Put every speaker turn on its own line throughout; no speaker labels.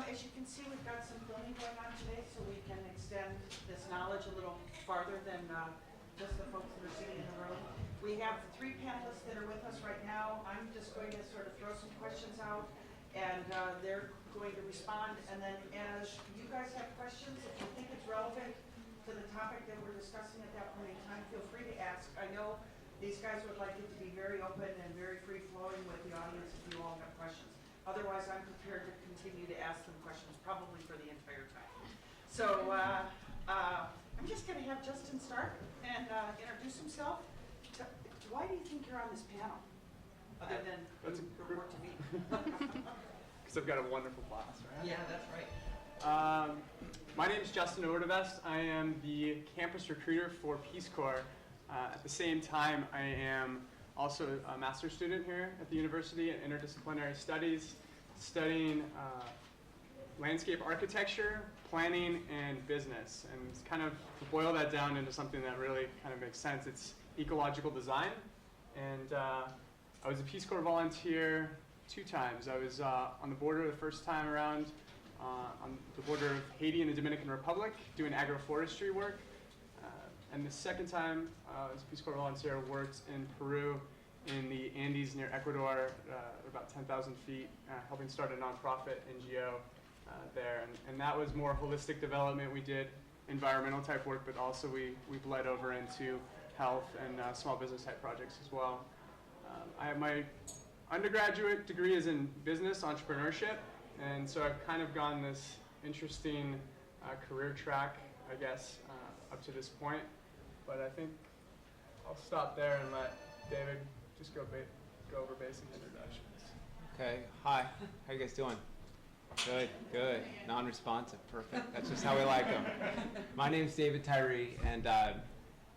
As you can see, we've got some filming going on today, so we can extend this knowledge a little farther than just the folks that are sitting in the room. We have the three panelists that are with us right now. I'm just going to sort of throw some questions out, and they're going to respond. And then as you guys have questions, if you think it's relevant to the topic that we're discussing at that point in time, feel free to ask. I know these guys would like it to be very open and very free-flowing with the audience if you all have questions. Otherwise, I'm prepared to continue to ask them questions, probably for the entire time. So I'm just going to have Justin start and introduce himself. Why do you think you're on this panel, other than report to me?
Because I've got a wonderful class, right?
Yeah, that's right.
My name is Justin Overdevest. I am the campus recruiter for Peace Corps. At the same time, I am also a master's student here at the University in Interdisciplinary Studies, studying landscape architecture, planning, and business. And it's kind of, to boil that down into something that really kind of makes sense, it's ecological design. And I was a Peace Corps volunteer 2 times. I was on the border the first time around, on the border of Haiti and the Dominican Republic, doing agroforestry work. And the second time, as a Peace Corps volunteer, worked in Peru in the Andes near Ecuador, about 10,000 feet, helping start a nonprofit NGO there. And that was more holistic development. We did environmental type work, but also we bled over into health and small business type projects as well. I have my undergraduate degree is in business entrepreneurship, and so I've kind of gone this interesting career track, I guess, up to this point. But I think I'll stop there and let David just go over basic introductions.
Okay, hi, how you guys doing? Good, good, non-responsive, perfect. That's just how we like them. My name's David Tyree, and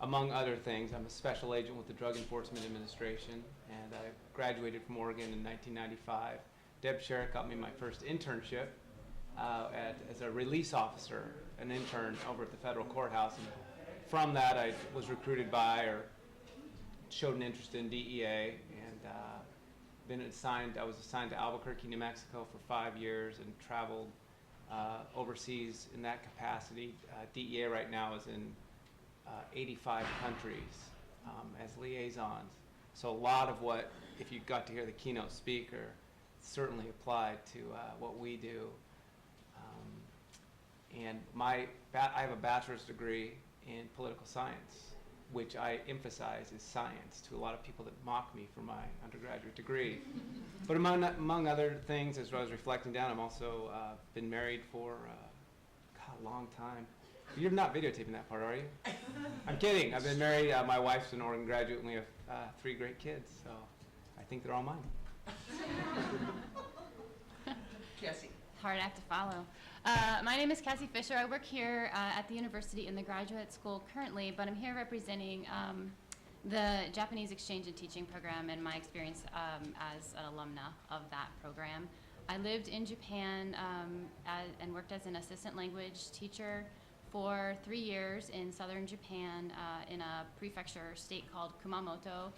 among other things, I'm a special agent with the Drug Enforcement Administration, and I graduated from Oregon in 1995. Deb Sherrick got me my first internship as a release officer, an intern over at the federal courthouse. And from that, I was recruited by or showed an interest in DEA, and I was assigned to Albuquerque, New Mexico for 5 years and traveled overseas in that capacity. DEA right now is in 85 countries as liaisons. So a lot of what, if you got to hear the keynote speaker, certainly applied to what we do. And I have a bachelor's degree in political science, which I emphasize is science to a lot of people that mock me for my undergraduate degree. But among other things, as I was reflecting down, I'm also been married for a long time. You're not videotaping that part, are you? I'm kidding. I've been married. My wife's an Oregon graduate, and we have 3 great kids, so I think they're all mine.
Cassie.
Hard act to follow. My name is Cassie Fisher. I work here at the university in the graduate school currently, but I'm here representing the Japanese Exchange and Teaching Program and my experience as an alumna of that program. I lived in Japan and worked as an assistant language teacher for 3 years in southern Japan in a prefecture state called Kumamoto,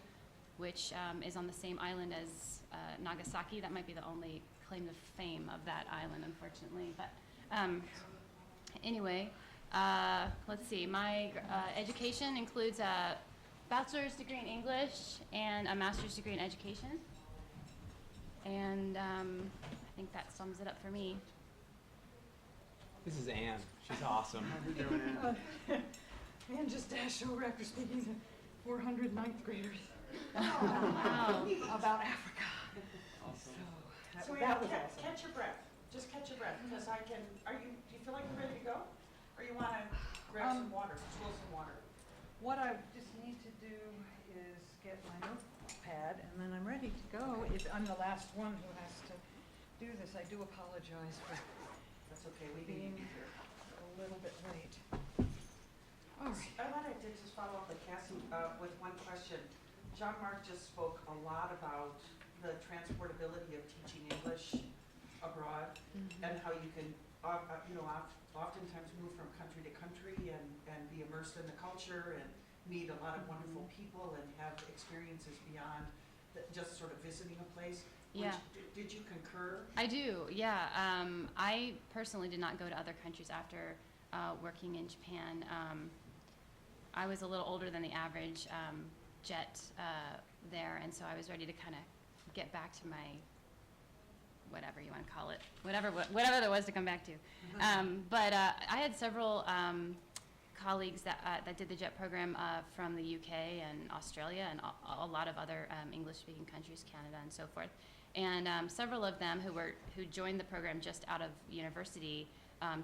which is on the same island as Nagasaki. That might be the only claim to fame of that island, unfortunately. But anyway, let's see. My education includes a bachelor's degree in English and a master's degree in education. And I think that sums it up for me.
This is Anne. She's awesome.
How are you doing, Ann?
Ann just dashed over after speaking to 400 ninth graders
Wow.
about Africa.
Awesome.
So
That was
yeah,
awesome.
catch your breath. Just catch your breath, because do you feel like you're ready to go? Or you want to grab some water, swill some water?
What I just need to do is get my notepad, and then I'm ready to go. If I'm the last one who has to do this, I do apologize for
That's okay, we
being
need here.
a little bit late. All right.
I wanted to just follow up with Cassie with one question. Jean-Marc just spoke a lot about the transportability of teaching English abroad, and how you can, oftentimes move from country to country and be immersed in the culture and meet a lot of wonderful people and have experiences beyond just sort of visiting a place.
Yeah.
Did you concur?
I do, yeah. I personally did not go to other countries after working in Japan. I was a little older than the average jet there, and so I was ready to kind of get back to my, whatever you want to call it, whatever there was to come back to. But I had several colleagues that did the JET program from the UK and Australia and a lot of other English-speaking countries, Canada and so forth. And several of them who joined the program just out of university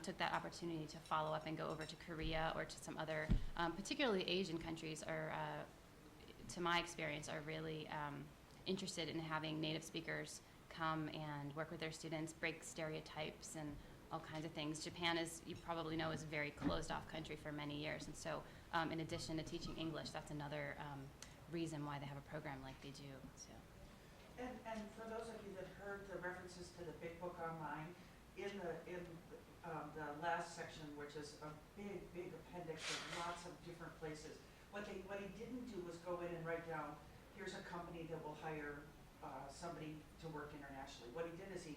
took that opportunity to follow up and go over to Korea or to some other, particularly Asian countries, or to my experience, are really interested in having native speakers come and work with their students, break stereotypes and all kinds of things. Japan, as you probably know, is a very closed-off country for many years, and so in addition to teaching English, that's another reason why they have a program like they do. So.
And for those of you that heard the references to the Big Book Online, in the last section, which is a big appendix of lots of different places, what he didn't do was go in and write down, here's a company that will hire somebody to work internationally. What he did is he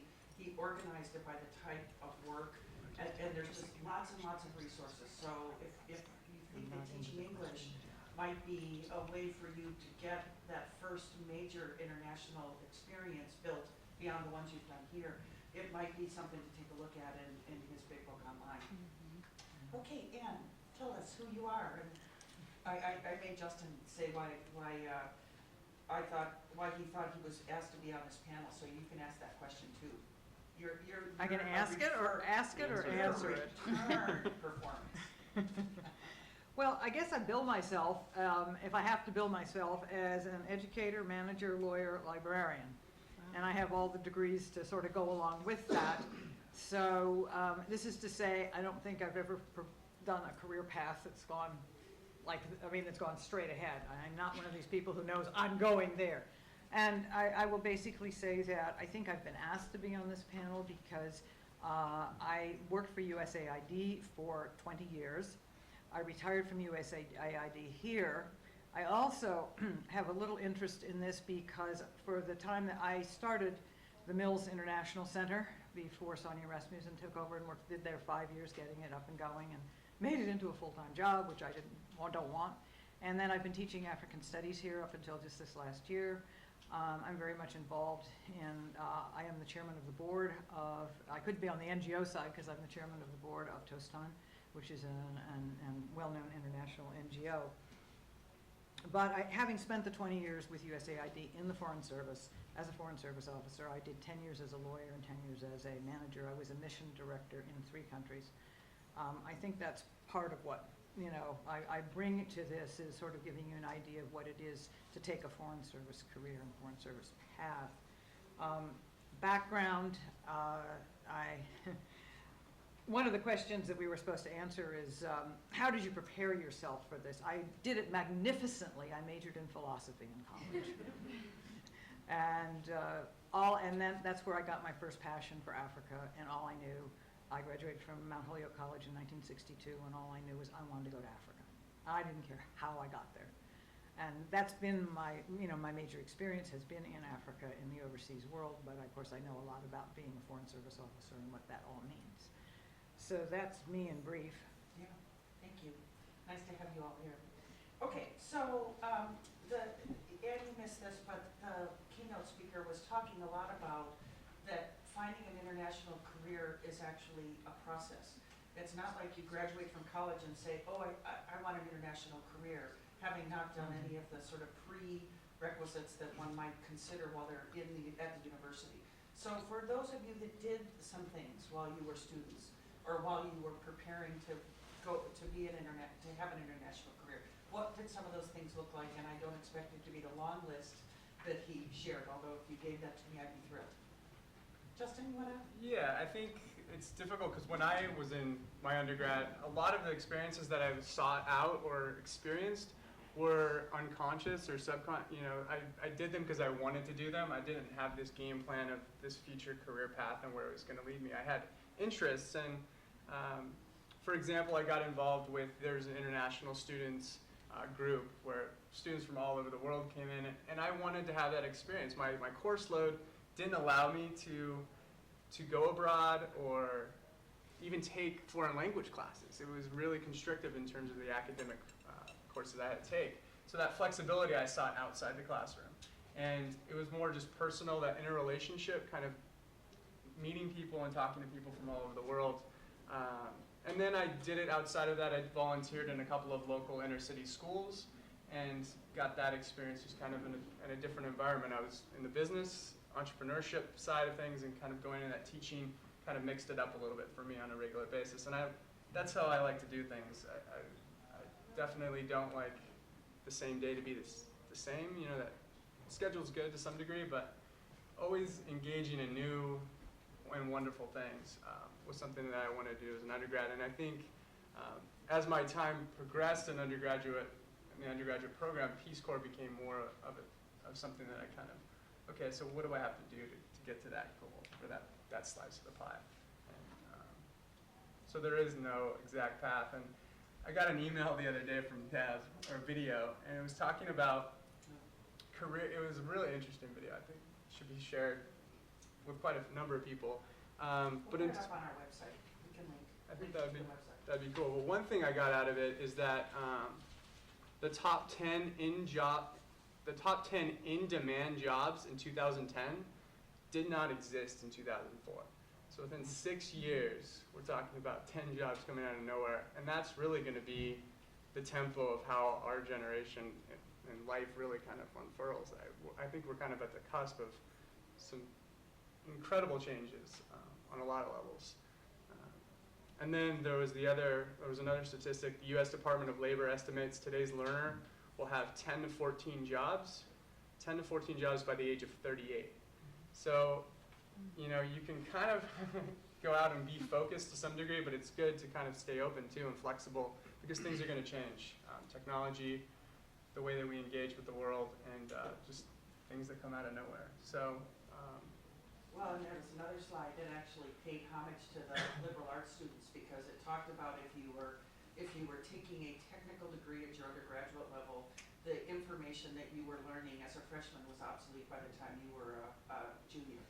organized it by the type of work, and there's just lots and lots of resources. So if you think that teaching English might be a way for you to get that first major international experience built beyond the ones you've done here, it might be something to take a look at in his Big Book Online. Okay, Ann, tell us who you are. And I made Justin say why he thought he was asked to be on this panel, so you can ask that question too.
I can ask it or answer it.
Return performance.
Well, I guess I bill myself, if I have to bill myself, as an educator, manager, lawyer, librarian. And I have all the degrees to sort of go along with that. So this is to say, I don't think I've ever done a career path that's gone it's gone straight ahead. I'm not one of these people who knows I'm going there. And I will basically say that I think I've been asked to be on this panel because I worked for USAID for 20 years. I retired from USAID here. I also have a little interest in this because for the time that I started the Mills International Center before Sonia Rasmussen took over and did there 5 years getting it up and going and made it into a full-time job, which I don't want. And then I've been teaching African studies here up until just this last year. I'm very much involved in, I am the chairman of the board of, I could be on the NGO side because I'm the chairman of the board of Tostan, which is a well-known international NGO. But having spent the 20 years with USAID in the Foreign Service, as a Foreign Service officer, I did 10 years as a lawyer and 10 years as a manager. I was a mission director in 3 countries. I think that's part of what I bring to this, is sort of giving you an idea of what it is to take a Foreign Service career and Foreign Service path. Background, one of the questions that we were supposed to answer is, how did you prepare yourself for this? I did it magnificently. I majored in philosophy in college. And then that's where I got my first passion for Africa, and all I knew. I graduated from Mount Holyoke College in 1962, and all I knew was I wanted to go to Africa. I didn't care how I got there. And that's been my major experience has been in Africa, in the overseas world, but of course I know a lot about being a Foreign Service officer and what that all means. So that's me in brief.
Yeah, thank you. Nice to have you all here. Okay, so Annie missed this, but the keynote speaker was talking a lot about that finding an international career is actually a process. It's not like you graduate from college and say, oh, I want an international career, having not done any of the sort of prerequisites that one might consider while they're at the university. So for those of you that did some things while you were students, or while you were preparing to have an international career, what did some of those things look like? And I don't expect it to be the long list that he shared, although if you gave that to me, I'd be thrilled. Justin, you want to?
Yeah, I think it's difficult because when I was in my undergrad, a lot of the experiences that I sought out or experienced were unconscious or subconscious. I did them because I wanted to do them. I didn't have this game plan of this future career path and where it was going to lead me. I had interests, and for example, I got involved with, there's an international students group where students from all over the world came in, and I wanted to have that experience. My course load didn't allow me to go abroad or even take foreign language classes. It was really constrictive in terms of the academic courses I had to take. So that flexibility I sought outside the classroom. And it was more just personal, that interrelationship, kind of meeting people and talking to people from all over the world. And then I did it outside of that. I volunteered in a couple of local inner city schools and got that experience just kind of in a different environment. I was in the business, entrepreneurship side of things, and kind of going into that teaching kind of mixed it up a little bit for me on a regular basis. And that's how I like to do things. I definitely don't like the same day to be the same. You know, that schedule's good to some degree, but always engaging in new and wonderful things was something that I wanted to do as an undergrad. And I think as my time progressed in the undergraduate program, Peace Corps became more of something that I kind of, okay, so what do I have to do to get to that goal, or that slice of the pie? And, so there is no exact path. And I got an email the other day from Dev, or a video, and it was talking about career. It was a really interesting video. I think it should be shared with quite a number of people.
We'll put it up on our website. We can link.
I think
link to the website.
that'd be cool. Well, one thing I got out of it is that the top 10 in demand jobs in 2010 did not exist in 2004. So within 6 years, we're talking about 10 jobs coming out of nowhere, and that's really going to be the tempo of how our generation and life really kind of unfurls. I think we're kind of at the cusp of some incredible changes on a lot of levels. And then there was another statistic. The U.S. Department of Labor estimates today's learner will have 10 to 14 jobs by the age of 38. So, you know, you can kind of go out and be focused to some degree, but it's good to kind of stay open too and flexible, because things are going to change. Technology, the way that we engage with the world, and just things that come out of nowhere. So.
Well, and there was another slide that actually paid homage to the liberal arts students, because it talked about if you were taking a technical degree at your undergraduate level, the information that you were learning as a freshman was obsolete by the time you were a junior.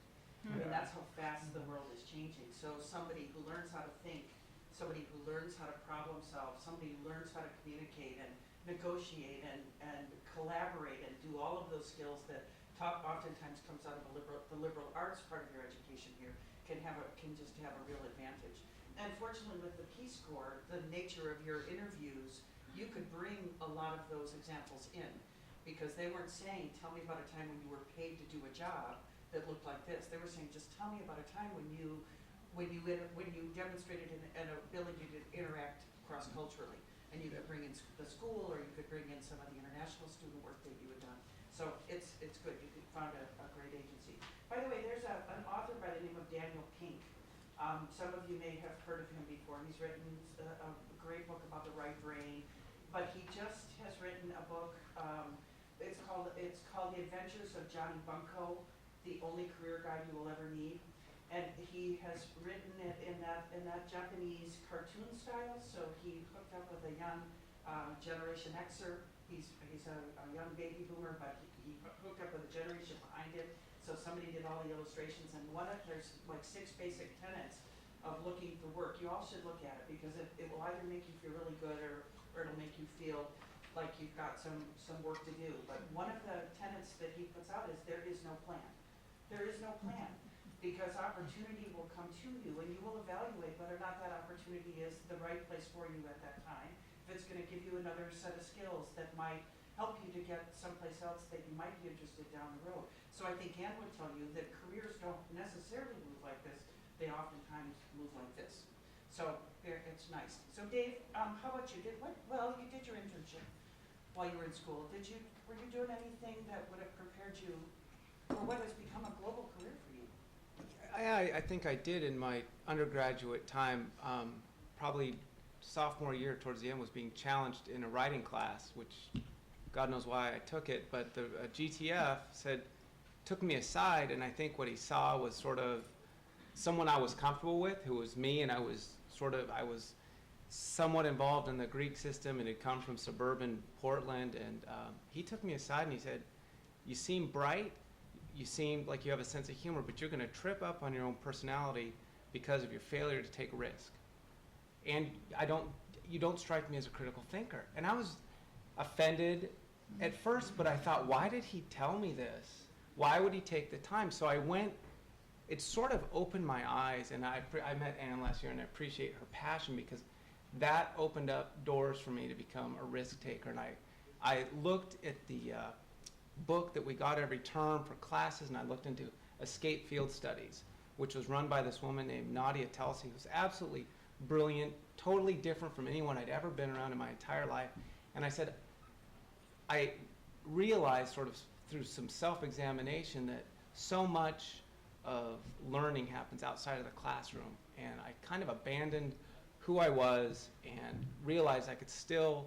Yeah.
And that's how fast the world is changing. So somebody who learns how to think, somebody who learns how to problem solve, somebody who learns how to communicate and negotiate and collaborate and do all of those skills that oftentimes comes out of the liberal arts part of your education here can just have a real advantage. And fortunately with the Peace Corps, the nature of your interviews, you could bring a lot of those examples in, because they weren't saying, tell me about a time when you were paid to do a job that looked like this. They were saying, just tell me about a time when you demonstrated an ability to interact cross-culturally. And you could bring in the school, or you could bring in some of the international student work that you had done. So it's good. You found a great agency. By the way, there's an author by the name of Daniel Pink. Some of you may have heard of him before. He's written a great book about the right brain, but he just has written a book. It's called The Adventures of Johnny Bunko, the only career guide you will ever need. And he has written it in that Japanese cartoon style. So he hooked up with a young Generation Xer. He's a young baby boomer, but he hooked up with a generation behind it. So somebody did all the illustrations, and there's like 6 basic tenets of looking for work. You all should look at it, because it will either make you feel really good, or it'll make you feel like you've got some work to do. But one of the tenets that he puts out is there is no plan. There is no plan, because opportunity will come to you, and you will evaluate whether or not that opportunity is the right place for you at that time. If it's going to give you another set of skills that might help you to get someplace else that you might be interested down the road. So I think Ann would tell you that careers don't necessarily move like this. They oftentimes move like this. So it's nice. So Dave, how about you? Well, you did your internship while you were in school. Were you doing anything that would have prepared you for what has become a global career for you?
I think I did in my undergraduate time. Probably sophomore year towards the end was being challenged in a writing class, which God knows why I took it, but the GTF took me aside, and I think what he saw was sort of someone I was comfortable with, who was me, and I was somewhat involved in the Greek system and had come from suburban Portland, and he took me aside and he said, you seem bright, you seem like you have a sense of humor, but you're going to trip up on your own personality because of your failure to take a risk. And you don't strike me as a critical thinker. And I was offended at first, but I thought, why did he tell me this? Why would he take the time? So I went, it sort of opened my eyes, and I met Anne last year, and I appreciate her passion because that opened up doors for me to become a risk taker. And I looked at the book that we got every term for classes, and I looked into escape field studies, which was run by this woman named Nadia Telsey, who's absolutely brilliant, totally different from anyone I'd ever been around in my entire life. And I said, I realized sort of through some self-examination that so much of learning happens outside of the classroom. And I kind of abandoned who I was and realized I could still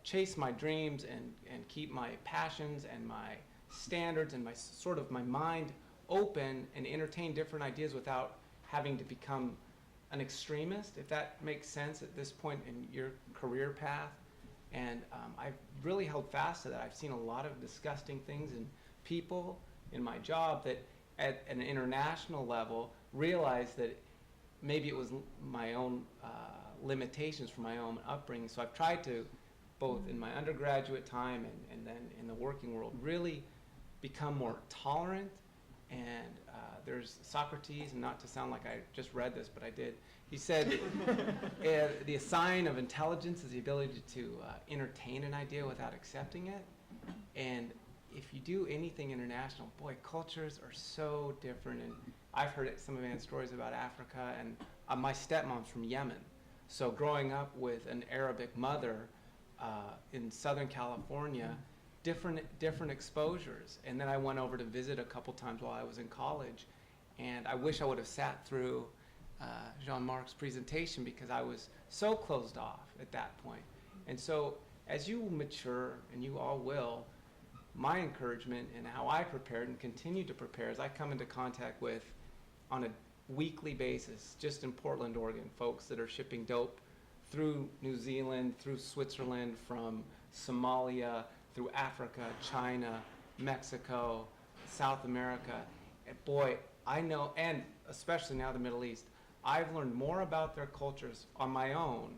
chase my dreams and keep my passions and my standards and my sort of my mind open and entertain different ideas without having to become an extremist, if that makes sense at this point in your career path. And I've really held fast to that. I've seen a lot of disgusting things in people in my job that at an international level realized that maybe it was my own limitations from my own upbringing. So I've tried to, both in my undergraduate time and then in the working world, really become more tolerant. And there's Socrates, and not to sound like I just read this, but I did. He said the sign of intelligence is the ability to entertain an idea without accepting it. And if you do anything international, boy, cultures are so different. And I've heard some of Anne's stories about Africa, and my stepmom's from Yemen. So growing up with an Arabic mother in Southern California, different exposures. And then I went over to visit a couple times while I was in college, and I wish I would have sat through Jean-Marc's presentation because I was so closed off at that point. And so as you mature, and you all will, my encouragement and how I prepared and continue to prepare is I come into contact with, on a weekly basis, just in Portland, Oregon, folks that are shipping dope through New Zealand, through Switzerland, from Somalia, through Africa, China, Mexico, South America. And boy, I know, and especially now the Middle East, I've learned more about their cultures on my own,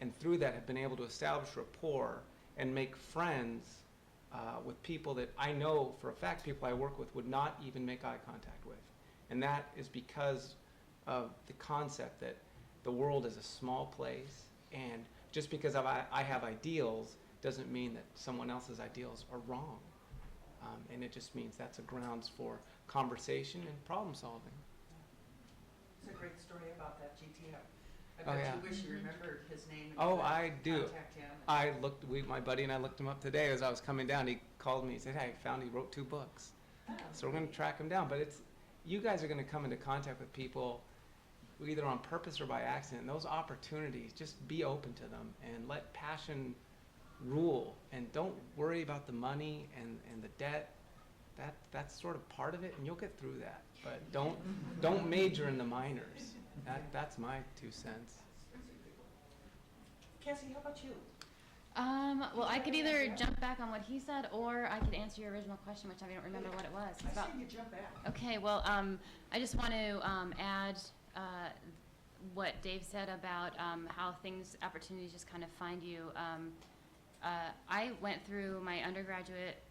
and through that have been able to establish rapport and make friends with people that I know for a fact people I work with would not even make eye contact with. And that is because of the concept that the world is a small place, and just because I have ideals doesn't mean that someone else's ideals are wrong. And it just means that's a grounds for conversation and problem solving.
It's a great story about that GTF.
Oh,
I bet
yeah.
you wish you remembered his name. And
Oh,
you could
I do.
Contact him.
I looked, my buddy and I looked him up today as I was coming down. He called me, he said, hey, I found he wrote 2 books.
Oh,
So we're going to track him down. But you guys are going to come into contact with people either on purpose or by accident. Those opportunities, just be open to them and let passion rule. And don't worry about the money and the debt. That's sort of part of it, and you'll get through that. But don't major in the minors. That's my 2 cents.
Cassie, how about you?
Well, I could either jump back on what he said, or I could answer your original question, which I don't remember what it was.
I
It's about-
see you jump back.
Okay, well, I just want to add what Dave said about how opportunities just kind of find you. I went through my undergraduate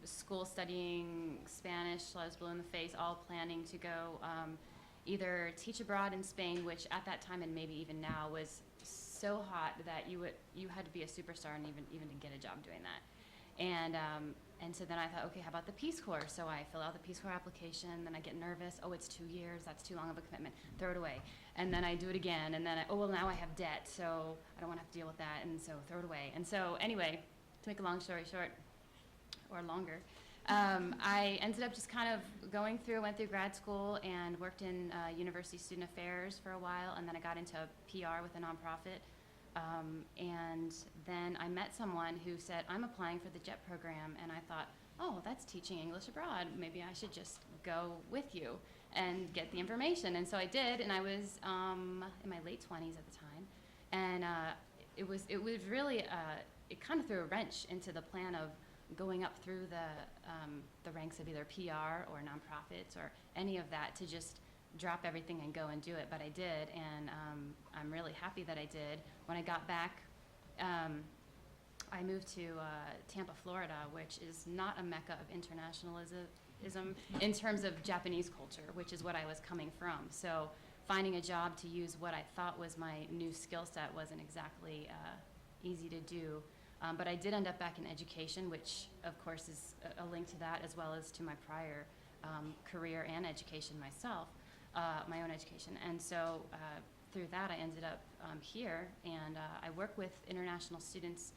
school studying Spanish till I was blue in the face, all planning to go either teach abroad in Spain, which at that time and maybe even now was so hot that you had to be a superstar and even to get a job doing that. And so then I thought, okay, how about the Peace Corps? So I fill out the Peace Corps application, then I get nervous. Oh, it's 2 years. That's too long of a commitment. Throw it away. And then I do it again, and then now I have debt, so I don't want to have to deal with that, and so throw it away. And so anyway, to make a long story short, or longer, I ended up just kind of went through grad school and worked in university student affairs for a while, and then I got into PR with a nonprofit. And then I met someone who said, I'm applying for the JET program, and I thought, oh, that's teaching English abroad. Maybe I should just go with you and get the information. And so I did, and I was in my late 20s at the time. And it was really, it kind of threw a wrench into the plan of going up through the ranks of either PR or nonprofits or any of that to just drop everything and go and do it. But I did, and I'm really happy that I did. When I got back, I moved to Tampa, Florida, which is not a mecca of internationalism in terms of Japanese culture, which is what I was coming from. So finding a job to use what I thought was my new skill set wasn't exactly easy to do. But I did end up back in education, which of course is a link to that, as well as to my prior career and education myself, my own education. And so through that, I ended up here, and I work with international students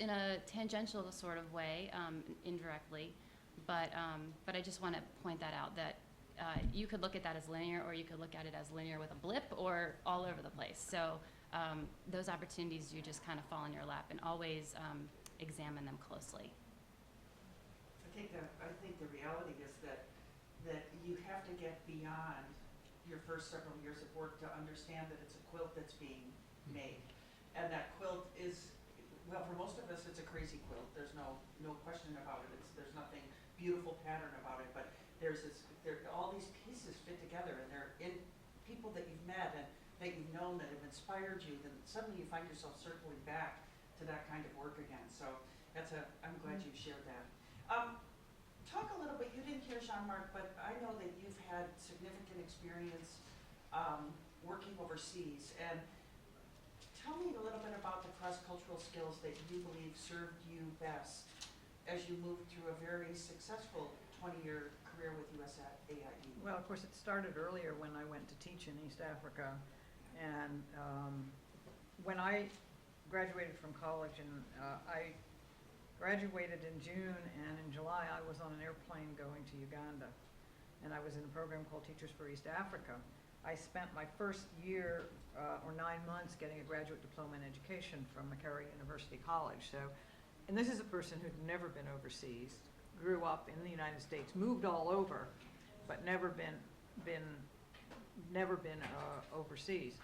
in a tangential sort of way, indirectly. But I just want to point that out, that you could look at that as linear, or you could look at it as linear with a blip, or all over the place. So those opportunities do just kind of fall in your lap, and always examine them closely.
I think the reality is that you have to get beyond your first several years of work to understand that it's a quilt that's being made. And that quilt is, well, for most of us, it's a crazy quilt. There's no question about it. There's nothing beautiful pattern about it, but all these pieces fit together, and they're in people that you've met and that you've known that have inspired you. Then suddenly you find yourself circling back to that kind of work again. So I'm glad you shared that. Talk a little bit, you didn't hear Jean-Marc, but I know that you've had significant experience working overseas. And tell me a little bit about the cross-cultural skills that you believe served you best as you moved through a very successful 20-year career with USAID.
Well, of course, it started earlier when I went to teach in East Africa. And when I graduated from college, and I graduated in June, and in July I was on an airplane going to Uganda, and I was in a program called Teachers for East Africa. I spent my first year or 9 months getting a graduate diploma in education from Makerere University College. So, and this is a person who'd never been overseas, grew up in the United States, moved all over, but never been overseas.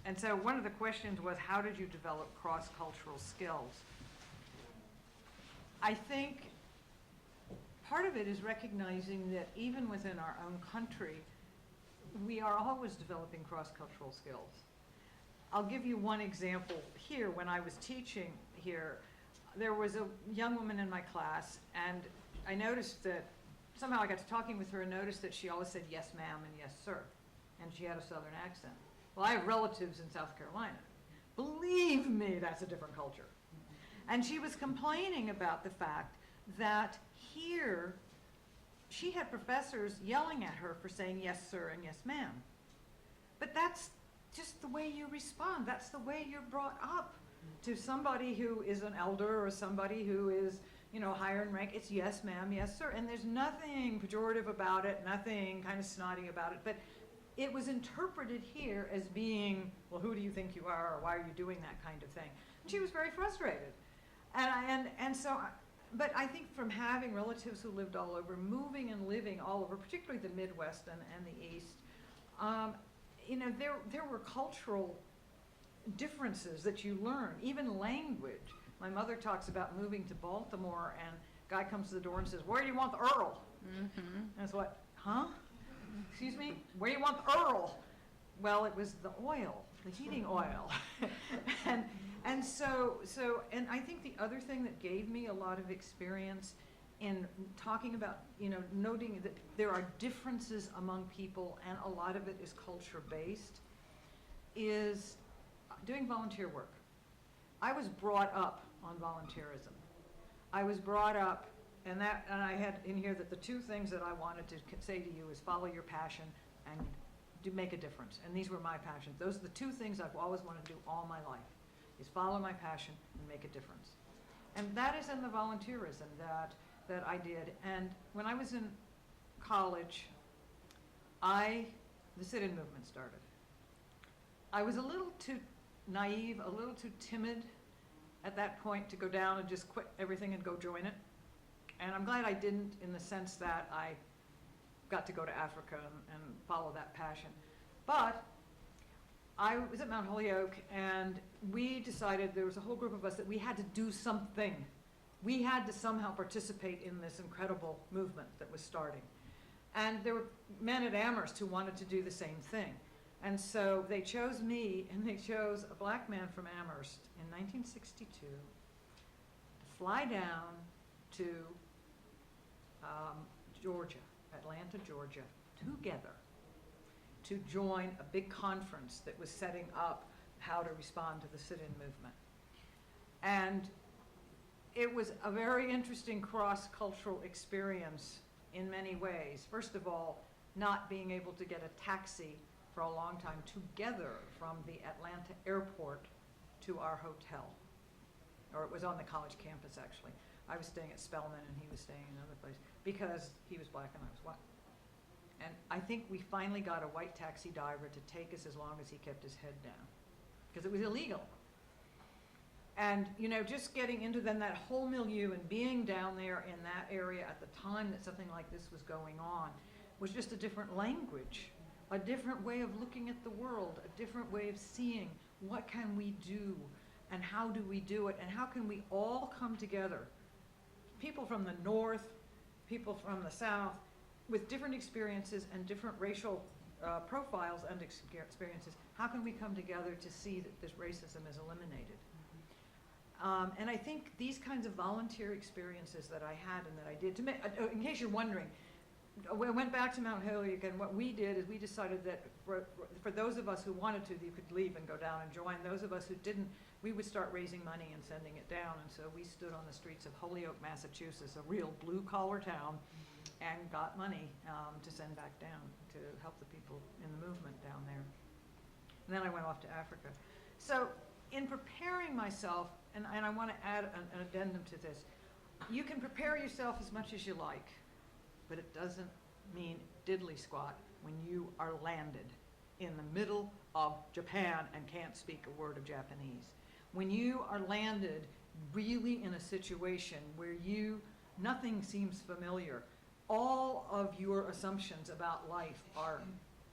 And so one of the questions was, how did you develop cross-cultural skills? I think part of it is recognizing that even within our own country, we are always developing cross-cultural skills. I'll give you one example here. When I was teaching here, there was a young woman in my class, and I noticed that somehow I got to talking with her and noticed that she always said yes ma'am and yes sir, and she had a southern accent. Well, I have relatives in South Carolina. Believe me, that's a different culture. And she was complaining about the fact that here she had professors yelling at her for saying yes sir and yes ma'am. But that's just the way you respond. That's the way you're brought up to somebody who is an elder or somebody who is, higher in rank. It's yes ma'am, yes sir. And there's nothing pejorative about it, nothing kind of snotty about it. But it was interpreted here as being, well, who do you think you are, or why are you doing that kind of thing? And she was very frustrated. But I think from having relatives who lived all over, moving and living all over, particularly the Midwest and the East, there were cultural differences that you learn, even language. My mother talks about moving to Baltimore, and a guy comes to the door and says, "Where do you want the Earl?" Mm-hmm. And it's what, huh? Excuse me? Where do you want the Earl? Well, it was the oil, the heating oil. and so I think the other thing that gave me a lot of experience in talking about, noting that there are differences among people, and a lot of it is culture-based, is doing volunteer work. I was brought up on volunteerism. I was brought up, and I had in here that the two things that I wanted to say to you is follow your passion and make a difference. And these were my passions. Those are the two things I've always wanted to do all my life, is follow my passion and make a difference. And that is in the volunteerism that I did. And when I was in college, the sit-in movement started. I was a little too naive, a little too timid at that point to go down and just quit everything and go join it. And I'm glad I didn't, in the sense that I got to go to Africa and follow that passion. But I was at Mount Holyoke, and we decided, there was a whole group of us, that we had to do something. We had to somehow participate in this incredible movement that was starting. And there were men at Amherst who wanted to do the same thing. And so they chose me, and they chose a black man from Amherst in 1962 to fly down to Georgia, Atlanta, Georgia, together, to join a big conference that was setting up how to respond to the sit-in movement. And it was a very interesting cross-cultural experience in many ways. First of all, not being able to get a taxi for a long time together from the Atlanta airport to our hotel. Or it was on the college campus, actually. I was staying at Spelman and he was staying in another place because he was black and I was white. And I think we finally got a white taxi driver to take us as long as he kept his head down, because it was illegal. And, you know, just getting into then that whole milieu and being down there in that area at the time that something like this was going on was just a different language, a different way of looking at the world, a different way of seeing what can we do and how do we do it and how can we all come together. People from the north, people from the south, with different experiences and different racial profiles and experiences, how can we come together to see that this racism is eliminated? And I think these kinds of volunteer experiences that I had and that I did, in case you're wondering, we went back to Mount Holyoke, and what we did is we decided that for those of us who wanted to, you could leave and go down and join. Those of us who didn't, we would start raising money and sending it down. And so we stood on the streets of Holyoke, Massachusetts, a real blue-collar town, and got money to send back down to help the people in the movement down there. And then I went off to Africa. So in preparing myself, and I want to add an addendum to this, you can prepare yourself as much as you like, but it doesn't mean diddly squat when you are landed in the middle of Japan and can't speak a word of Japanese. When you are landed really in a situation where nothing seems familiar, all of your assumptions about life are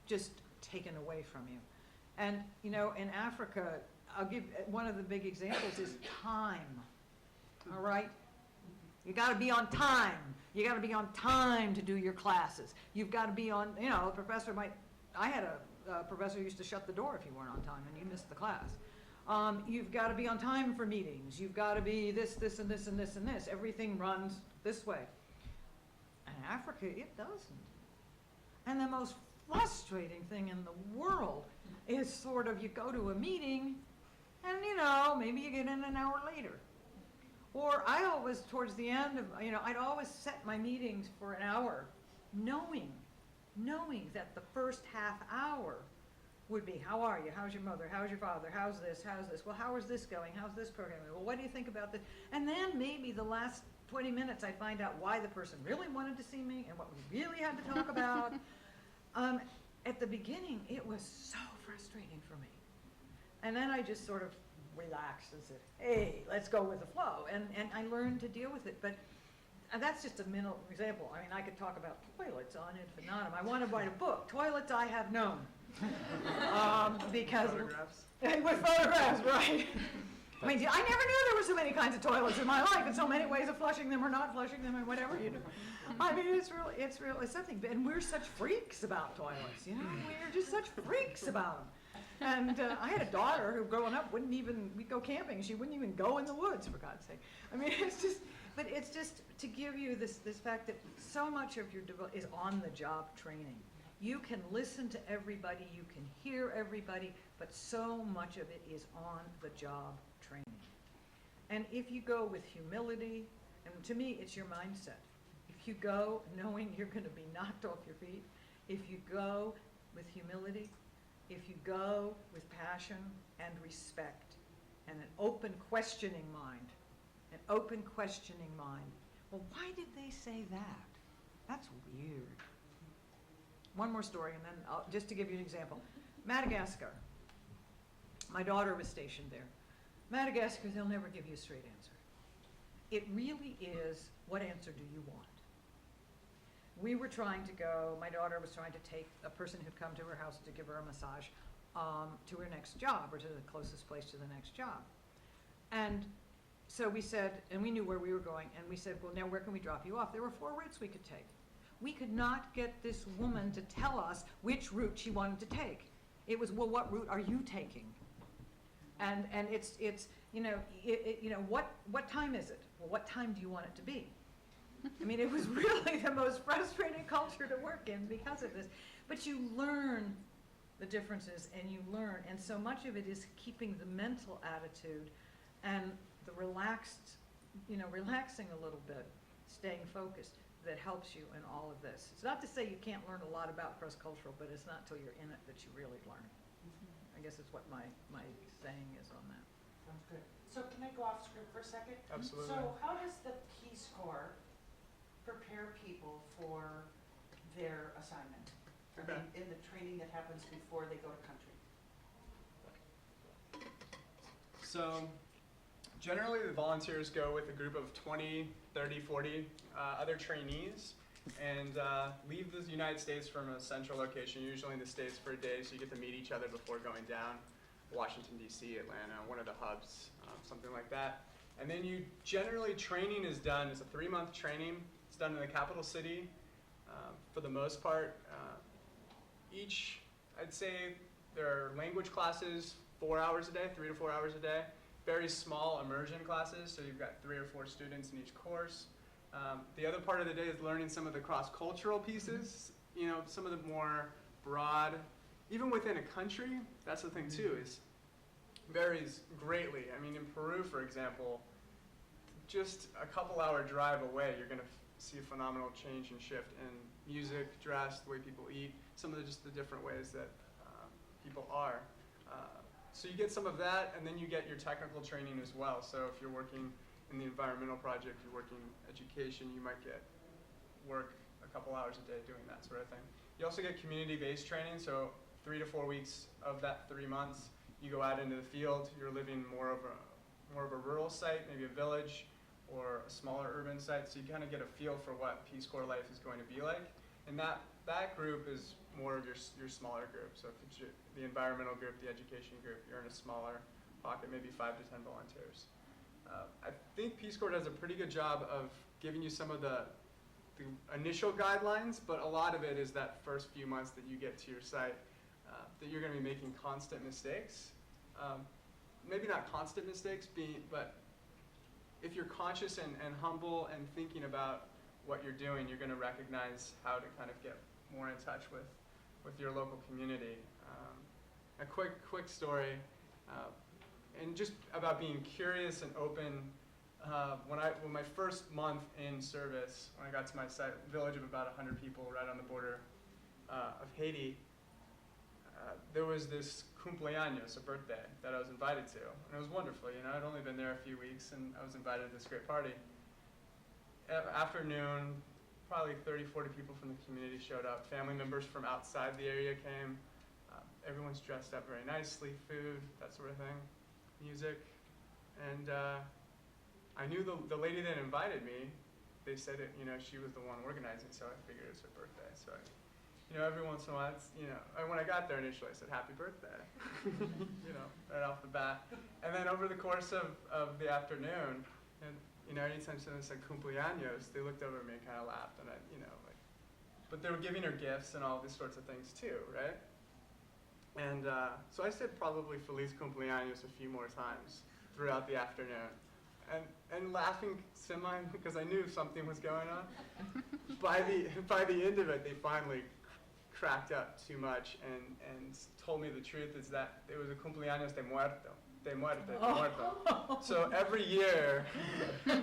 just taken away from you. And, you know, in Africa, I'll give one of the big examples is time, all right? You gotta be on time. You gotta be on time to do your classes. You've gotta be on, you know, a professor I had a professor who used to shut the door if you weren't on time and you missed the class. You've gotta be on time for meetings. You've gotta be this, and this, and this, and this. Everything runs this way. In Africa, it doesn't. And the most frustrating thing in the world is sort of you go to a meeting and, you know, maybe you get in an hour later. Or I always, towards the end of, you know, I'd always set my meetings for an hour, knowing that the first half hour would be, how are you? How's your mother? How's your father? How's this? How's this? Well, how is this going? How's this program going? Well, what do you think about this? And then maybe the last 20 minutes I find out why the person really wanted to see me and what we really had to talk about. At the beginning, it was so frustrating for me. And then I just sort of relaxed and said, hey, let's go with the flow. And I learned to deal with it. But that's just a minimal example. I mean, I could talk about toilets on infinitum. I want to write a book, Toilets I Have Known. Because
Photographs.
with photographs, right. I mean, I never knew there were so many kinds of toilets in my life and so many ways of flushing them or not flushing them and whatever, you know. I mean, it's really something. And we're such freaks about toilets, you know. We're just such freaks about them. And I had a daughter who, growing up, we'd go camping, she wouldn't even go in the woods, for God's sake. I mean, it's just to give you this fact that so much of your is on-the-job training. You can listen to everybody, you can hear everybody, but so much of it is on-the-job training. And if you go with humility, and to me, it's your mindset. If you go knowing you're going to be knocked off your feet, if you go with humility, if you go with passion and respect and an open questioning mind, well, why did they say that? That's weird. One more story, and then just to give you an example. Madagascar. My daughter was stationed there. Madagascar, they'll never give you a straight answer. It really is, what answer do you want? We were trying to go, my daughter was trying to take a person who'd come to her house to give her a massage to her next job, or to the closest place to the next job. And so we said, and we knew where we were going, and we said, well, now where can we drop you off? There were 4 routes we could take. We could not get this woman to tell us which route she wanted to take. It was, well, what route are you taking? And it's what time is it? Well, what time do you want it to be? I mean, it was really the most frustrating culture to work in because of this. But you learn the differences, and you learn, and so much of it is keeping the mental attitude and the relaxing a little bit, staying focused, that helps you in all of this. It's not to say you can't learn a lot about cross-cultural, but it's not till you're in it that you really learn. I guess it's what my saying is on that.
Sounds good. So can I go off script for a second?
Absolutely.
So how does the Peace Corps prepare people for their assignment? I
Okay.
mean, in the training that happens before they go to country?
So generally the volunteers go with a group of 20, 30, 40 other trainees and leave the United States from a central location, usually in the States, for a day, so you get to meet each other before going down. Washington, D.C., Atlanta, one of the hubs, something like that. And then generally training is done, it's a 3-month training. It's done in the capital city for the most part. I'd say there are language classes 4 hours a day, 3 to 4 hours a day. Very small immersion classes, so you've got 3 or 4 students in each course. The other part of the day is learning some of the cross-cultural pieces, some of the more broad, even within a country, that's the thing too, is varies greatly. I mean, in Peru, for example, just a couple-hour drive away, you're gonna see a phenomenal change and shift in music, dress, the way people eat, some of the different ways that people are. So you get some of that, and then you get your technical training as well. So if you're working in the environmental project, you're working education, you might work a couple hours a day doing that sort of thing. You also get community-based training, so 3 to 4 weeks of that 3 months, you go out into the field, you're living more of a rural site, maybe a village, or a smaller urban site, so you kind of get a feel for what Peace Corps life is going to be like. And that group is more of your smaller group. So if it's the environmental group, the education group, you're in a smaller pocket, maybe 5 to 10 volunteers. I think Peace Corps does a pretty good job of giving you some of the initial guidelines, but a lot of it is that first few months that you get to your site, that you're going to be making constant mistakes. Maybe not constant mistakes, but if you're conscious and humble and thinking about what you're doing, you're going to recognize how to kind of get more in touch with your local community. A quick story, and just about being curious and open. When my first month in service, when I got to my site, village of about 100 people right on the border of Haiti, there was this cumpleaños, a birthday, that I was invited to. And it was wonderful, I'd only been there a few weeks, and I was invited to this great party. Afternoon, probably 30, 40 people from the community showed up. Family members from outside the area came. Everyone's dressed up very nicely, food, that sort of thing, music. And I knew the lady that invited me, they said it, she was the one organizing, so I figured it was her birthday. So every once in a while, when I got there initially, I said, happy birthday, right off the bat. And then over the course of the afternoon, and anytime someone said cumpleaños, they looked over at me and kind of laughed, and but they were giving her gifts and all these sorts of things too, right? And so I said probably Feliz cumpleaños a few more times throughout the afternoon, and laughing semi because I knew something was going on. By the end of it, they finally cracked up too much and told me the truth is that it was a cumpleaños de muerto. So every year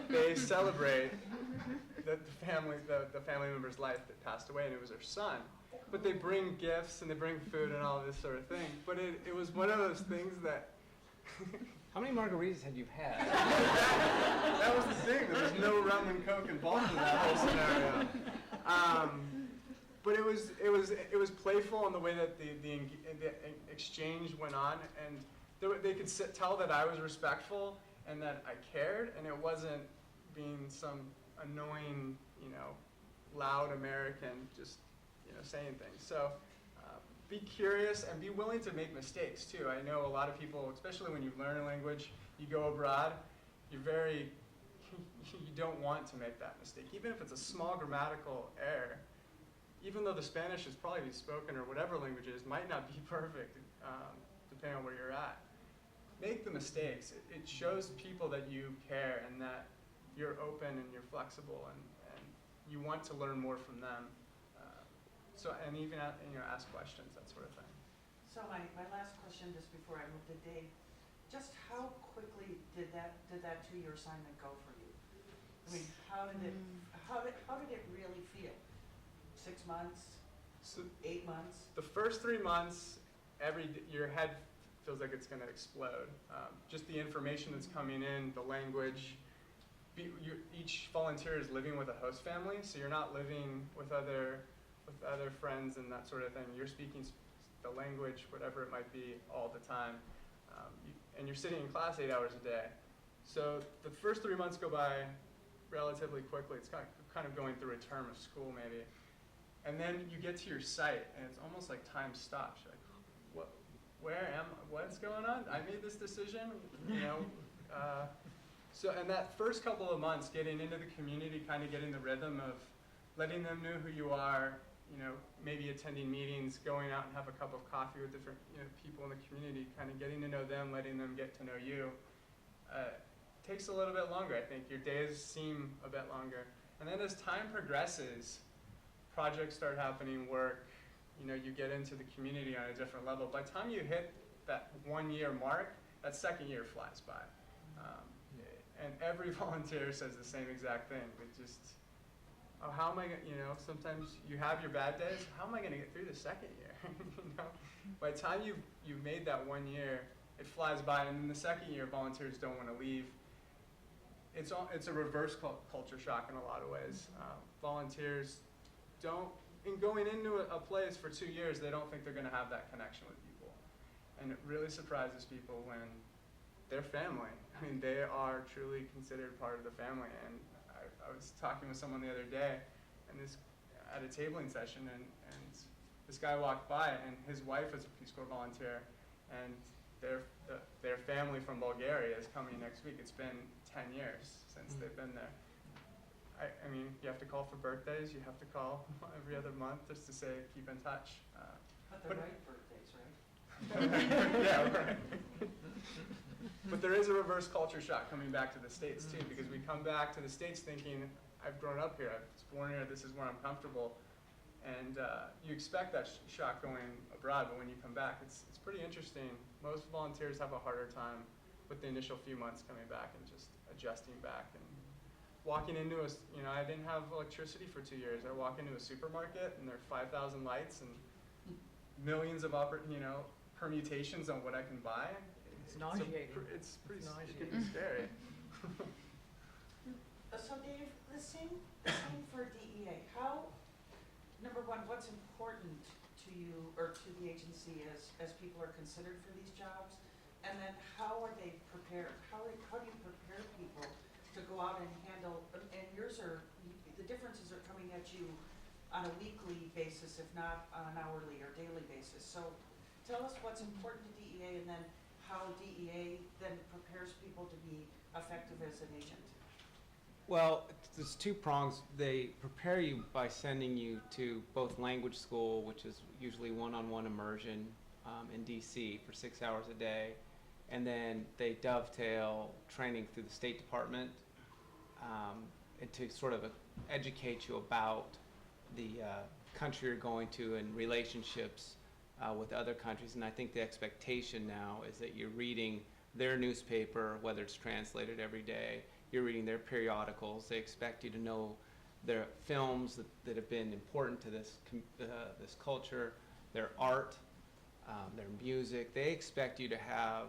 they celebrate the family member's life that passed away, and it was her son. But they bring gifts and they bring food and all this sort of thing. But it was one of those things that.
How many margaritas had you had?
that was the thing. There was no rum and coke involved in that whole scenario. But it was playful in the way that the exchange went on, and they could tell that I was respectful and that I cared, and it wasn't being some annoying, loud American just saying things. So be curious and be willing to make mistakes too. I know a lot of people, especially when you learn a language, you go abroad, you don't want to make that mistake. Even if it's a small grammatical error, even though the Spanish is probably spoken or whatever language it is, might not be perfect depending on where you're at. Make the mistakes. It shows people that you care and that you're open and you're flexible and you want to learn more from them. And even ask questions, that sort of thing.
So my last question, just before I move to Dave, just how quickly did that 2-year assignment go for you? I mean, how did it really feel? 6 months?
So
8 months?
the first 3 months, your head feels like it's going to explode. Just the information that's coming in, the language. Each volunteer is living with a host family, so you're not living with other friends and that sort of thing. You're speaking the language, whatever it might be, all the time. And you're sitting in class 8 hours a day. So the first 3 months go by relatively quickly. It's kind of going through a term of school maybe. And then you get to your site, and it's almost like time stops. You're like, what's going on? I made this decision, and that first couple of months, getting into the community, kind of getting the rhythm of letting them know who you are, maybe attending meetings, going out and have a cup of coffee with different people in the community, kind of getting to know them, letting them get to know you, takes a little bit longer, I think. Your days seem a bit longer. And then as time progresses, projects start happening, work, you get into the community on a different level. By the time you hit that 1-year mark, that second year flies by. And every volunteer says the same exact thing. How am I going to, sometimes you have your bad days, how am I going to get through the second year? By the time you've made that 1 year, it flies by, and in the second year, volunteers don't want to leave. It's a reverse culture shock in a lot of ways. Volunteers in going into a place for 2 years, they don't think they're going to have that connection with people. And it really surprises people when they're family. I mean, they are truly considered part of the family. And I was talking with someone the other day, and at a tabling session, and this guy walked by, and his wife is a Peace Corps volunteer, and their family from Bulgaria is coming next week. It's been 10 years since they've been there. I mean, you have to call for birthdays. You have to call every other month just to say, keep in touch.
But the right birthdays, right?
Yeah, right. But there is a reverse culture shock coming back to the States too, because we come back to the States thinking, I've grown up here, I was born here, this is where I'm comfortable. And you expect that shock going abroad, but when you come back, it's pretty interesting. Most volunteers have a harder time with the initial few months coming back and just adjusting back. And walking into I didn't have electricity for 2 years. I walk into a supermarket and there are 5,000 lights and millions of permutations on what I can buy.
It's nauseating.
It can be scary.
So Dave, the same for DEA. Number one, what's important to you or to the agency as people are considered for these jobs? And then how are they prepared? How do you prepare people to go out and handle, and the differences are coming at you on a weekly basis, if not on an hourly or daily basis. So tell us what's important to DEA, and then how DEA then prepares people to be effective as an agent.
Well, there's 2 prongs. They prepare you by sending you to both language school, which is usually one-on-one immersion in DC for 6 hours a day, and then they dovetail training through the State Department and to sort of educate you about the country you're going to and relationships with other countries. And I think the expectation now is that you're reading their newspaper, whether it's translated every day, you're reading their periodicals. They expect you to know their films that have been important to this culture, their art, their music. They expect you to have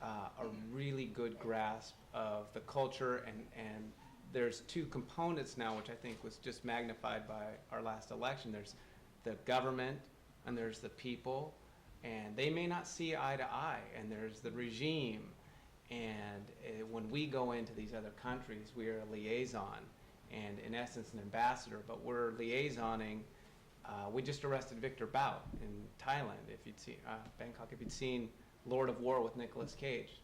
a really good grasp of the culture, and there's 2 components now, which I think was just magnified by our last election. There's the government and there's the people, and they may not see eye to eye, and there's the regime. And when we go into these other countries, we are a liaison and in essence an ambassador, but we're liaisoning We just arrested Victor Bout in Thailand, if you'd seen, Bangkok, if you'd seen Lord of War with Nicolas Cage.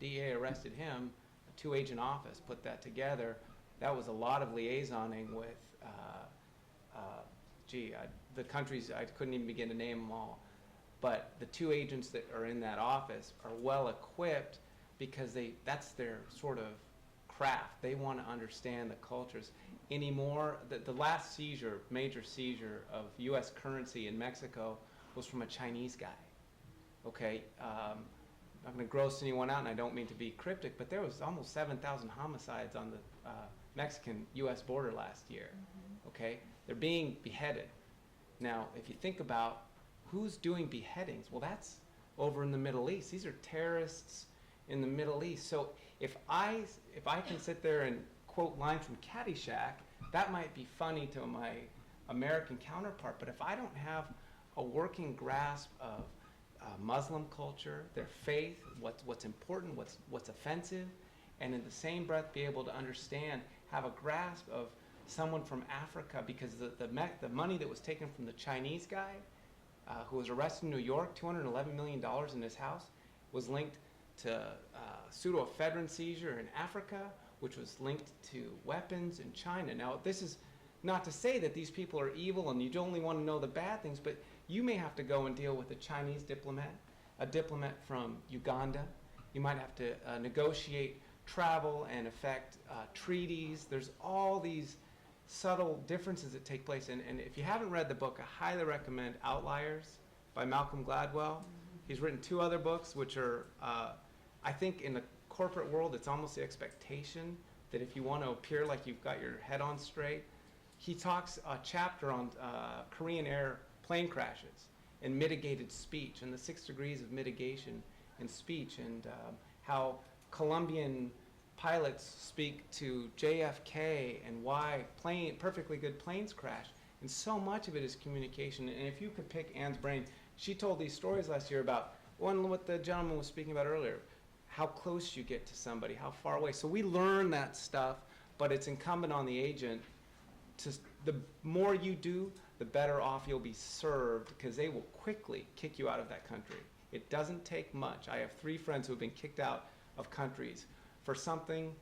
DEA arrested him, a 2-agent office put that together. That was a lot of liaisoning with, the countries, I couldn't even begin to name them all. But the 2 agents that are in that office are well equipped because that's their sort of craft. They want to understand the cultures. Anymore, the last seizure, major seizure of U.S. currency in Mexico was from a Chinese guy. Okay, I'm not going to gross anyone out, and I don't mean to be cryptic, but there was almost 7,000 homicides on the Mexican-U.S. border last year. Okay, they're being beheaded. Now, if you think about who's doing beheadings, well, that's over in the Middle East. These are terrorists in the Middle East. So if I can sit there and quote lines from Caddyshack, that might be funny to my American counterpart. But if I don't have a working grasp of Muslim culture, their faith, what's important, what's offensive, and in the same breath be able to understand, have a grasp of someone from Africa, because the money that was taken from the Chinese guy who was arrested in New York, $211 million in his house, was linked to pseudoephedrine seizure in Africa, which was linked to weapons in China. Now, this is not to say that these people are evil and you only want to know the bad things, but you may have to go and deal with a Chinese diplomat, a diplomat from Uganda. You might have to negotiate travel and effect treaties. There's all these subtle differences that take place. And if you haven't read the book, I highly recommend Outliers by Malcolm Gladwell. He's written 2 other books, which are, I think in the corporate world, it's almost the expectation that if you want to appear like you've got your head on straight. He talks a chapter on Korean Air plane crashes and mitigated speech and the 6 degrees of mitigation in speech, and how Colombian pilots speak to JFK and why perfectly good planes crash. And so much of it is communication. And if you could pick Anne's brain, she told these stories last year about what the gentleman was speaking about earlier, how close you get to somebody, how far away. So we learn that stuff, but it's incumbent on the agent to, the more you do, the better off you'll be served, because they will quickly kick you out of that country. It doesn't take much. I have 3 friends who have been kicked out of countries for something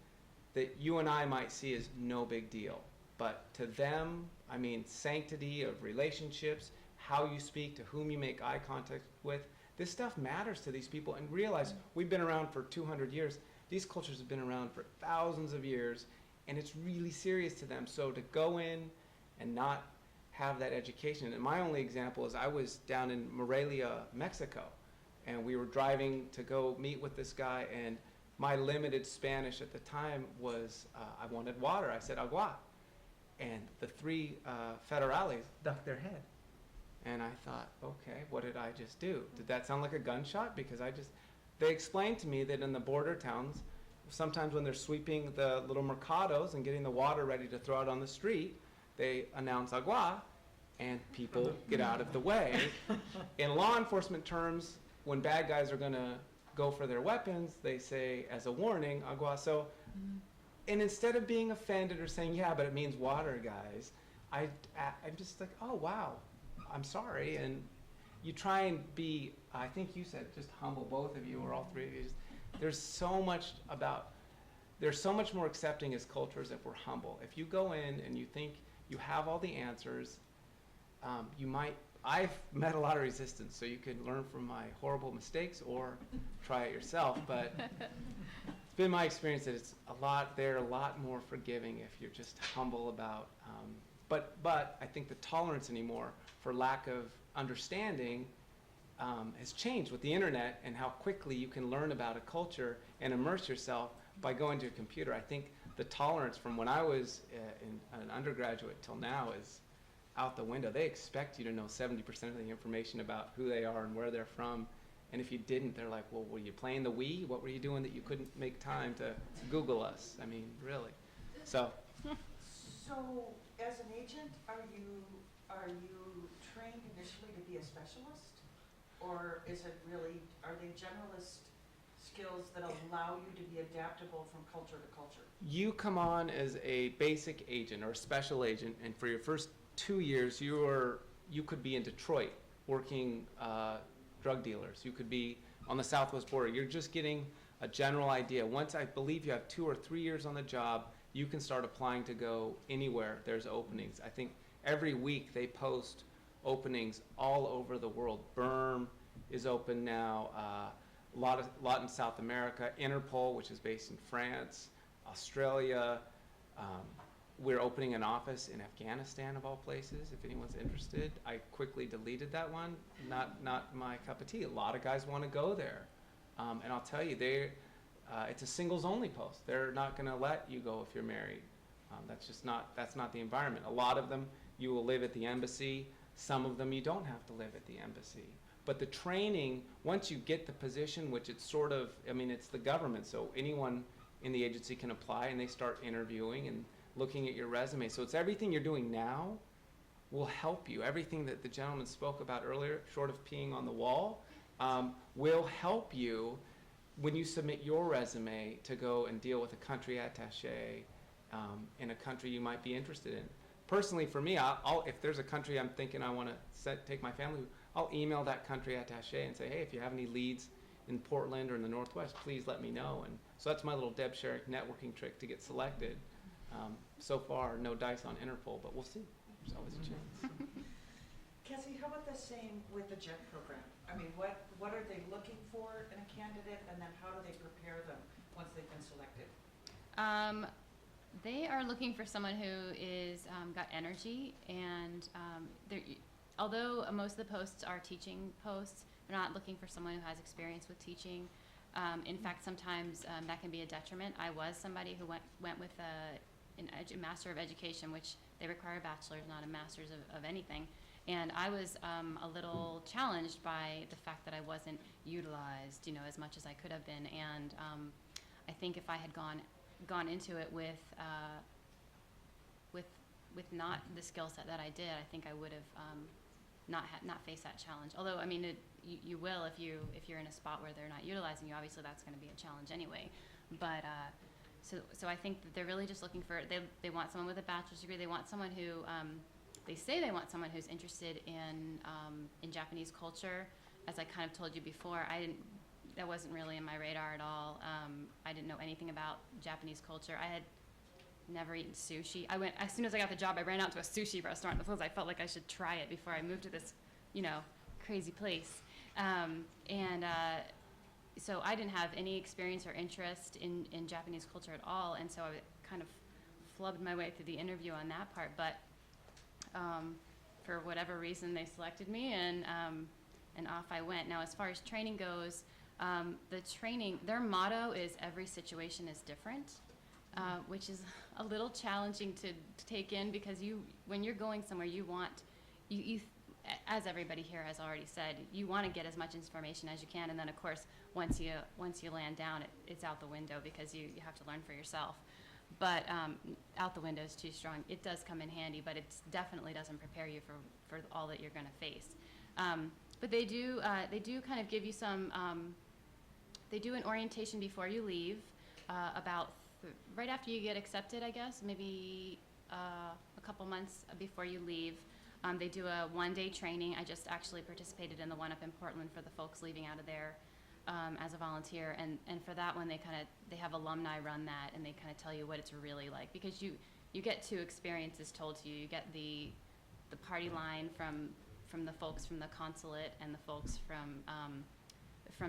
that you and I might see as no big deal. But to them, I mean, sanctity of relationships, how you speak, to whom you make eye contact with, this stuff matters to these people. And realize we've been around for 200 years. These cultures have been around for thousands of years, and it's really serious to them. So to go in and not have that education, and my only example is I was down in Morelia, Mexico, and we were driving to go meet with this guy, and my limited Spanish at the time was, I wanted water. I said, agua. And the 3 federales ducked their head. And I thought, okay, what did I just do? Did that sound like a gunshot? Because they explained to me that in the border towns, sometimes when they're sweeping the little mercados and getting the water ready to throw out on the street, they announce agua, and people get out of the way. In law enforcement terms, when bad guys are gonna go for their weapons, they say as a warning, agua. So, and instead of being offended or saying, yeah, but it means water, guys, I'm just like, oh, wow, I'm sorry. And you try and be, I think you said, just humble, both of you or all 3 of you. There's so much more accepting as cultures if we're humble. If you go in and you think you have all the answers, I've met a lot of resistance, so you can learn from my horrible mistakes or try it yourself. But it's been my experience that they're a lot more forgiving if you're just humble about. But I think the tolerance anymore for lack of understanding has changed with the internet and how quickly you can learn about a culture and immerse yourself by going to a computer. I think the tolerance from when I was an undergraduate till now is out the window. They expect you to know 70% of the information about who they are and where they're from. And if you didn't, they're like, well, were you playing the Wii? What were you doing that you couldn't make time to Google us? I mean, really. So
as an agent, are you trained initially to be a specialist? Or is it really, are they generalist skills that allow you to be adaptable from culture to culture?
You come on as a basic agent or a special agent, and for your first 2 years, you are you could be in Detroit working drug dealers. You could be on the southwest border. You're just getting a general idea. Once I believe you have 2 or 3 years on the job, you can start applying to go anywhere there's openings. I think every week they post openings all over the world. Berm is open now, a lot in South America, Interpol, which is based in France, Australia. We're opening an office in Afghanistan, of all places, if anyone's interested. I quickly deleted that one. Not my cup of tea. A lot of guys want to go there. And I'll tell you, it's a singles-only post. They're not going to let you go if you're married. That's not the environment. A lot of them, you will live at the embassy. Some of them, you don't have to live at the embassy. But the training, once you get the position, which it's sort of, I mean, it's the government, so anyone in the agency can apply, and they start interviewing and looking at your resume. So it's everything you're doing now will help you. Everything that the gentleman spoke about earlier, short of peeing on the wall, will help you when you submit your resume to go and deal with a country attaché in a country you might be interested in. Personally, for me, if there's a country I'm thinking I want to take my family, I'll email that country attaché and say, hey, if you have any leads in Portland or in the Northwest, please let me know. And so that's my little Deb Sherrick networking trick to get selected. So far, no dice on Interpol, but we'll see. There's always a chance.
Cassie, how about the same with the JET program? I mean, what are they looking for in a candidate, and then how do they prepare them once they've been selected?
They are looking for someone who is got energy, and although most of the posts are teaching posts, they're not looking for someone who has experience with teaching. In fact, sometimes that can be a detriment. I was somebody who went with a Master of Education, which they require a bachelor's, not a master's of anything. And I was a little challenged by the fact that I wasn't utilized, as much as I could have been. And I think if I had gone into it with not the skill set that I did, I think I would have not faced that challenge. Although, I mean, you will if you're in a spot where they're not utilizing you. Obviously, that's going to be a challenge anyway. But so I think that they're really just looking for they want someone with a bachelor's degree. They want someone who they say they want someone who's interested in Japanese culture. As I kind of told you before, that wasn't really in my radar at all. I didn't know anything about Japanese culture. I had never eaten sushi. As soon as I got the job, I ran out to a sushi restaurant because I felt like I should try it before I moved to this, crazy place. So I didn't have any experience or interest in Japanese culture at all, and so I kind of flubbed my way through the interview on that part. But for whatever reason, they selected me, and off I went. Now, as far as training goes, their motto is every situation is different, which is a little challenging to take in, because when you're going somewhere, you as everybody here has already said, you want to get as much information as you can, and then of course once you land down, it's out the window, because you have to learn for yourself. But out the window is too strong. It does come in handy, but it definitely doesn't prepare you for all that you're going to face. But they do kind of give you some. They do an orientation before you leave, about right after you get accepted, I guess, maybe a couple months before you leave. They do a one-day training. I just actually participated in the one up in Portland for the folks leaving out of there as a volunteer. And for that one, they have alumni run that, and they kind of tell you what it's really like, because you get two experiences told to you. You get the party line from the folks from the consulate and the folks from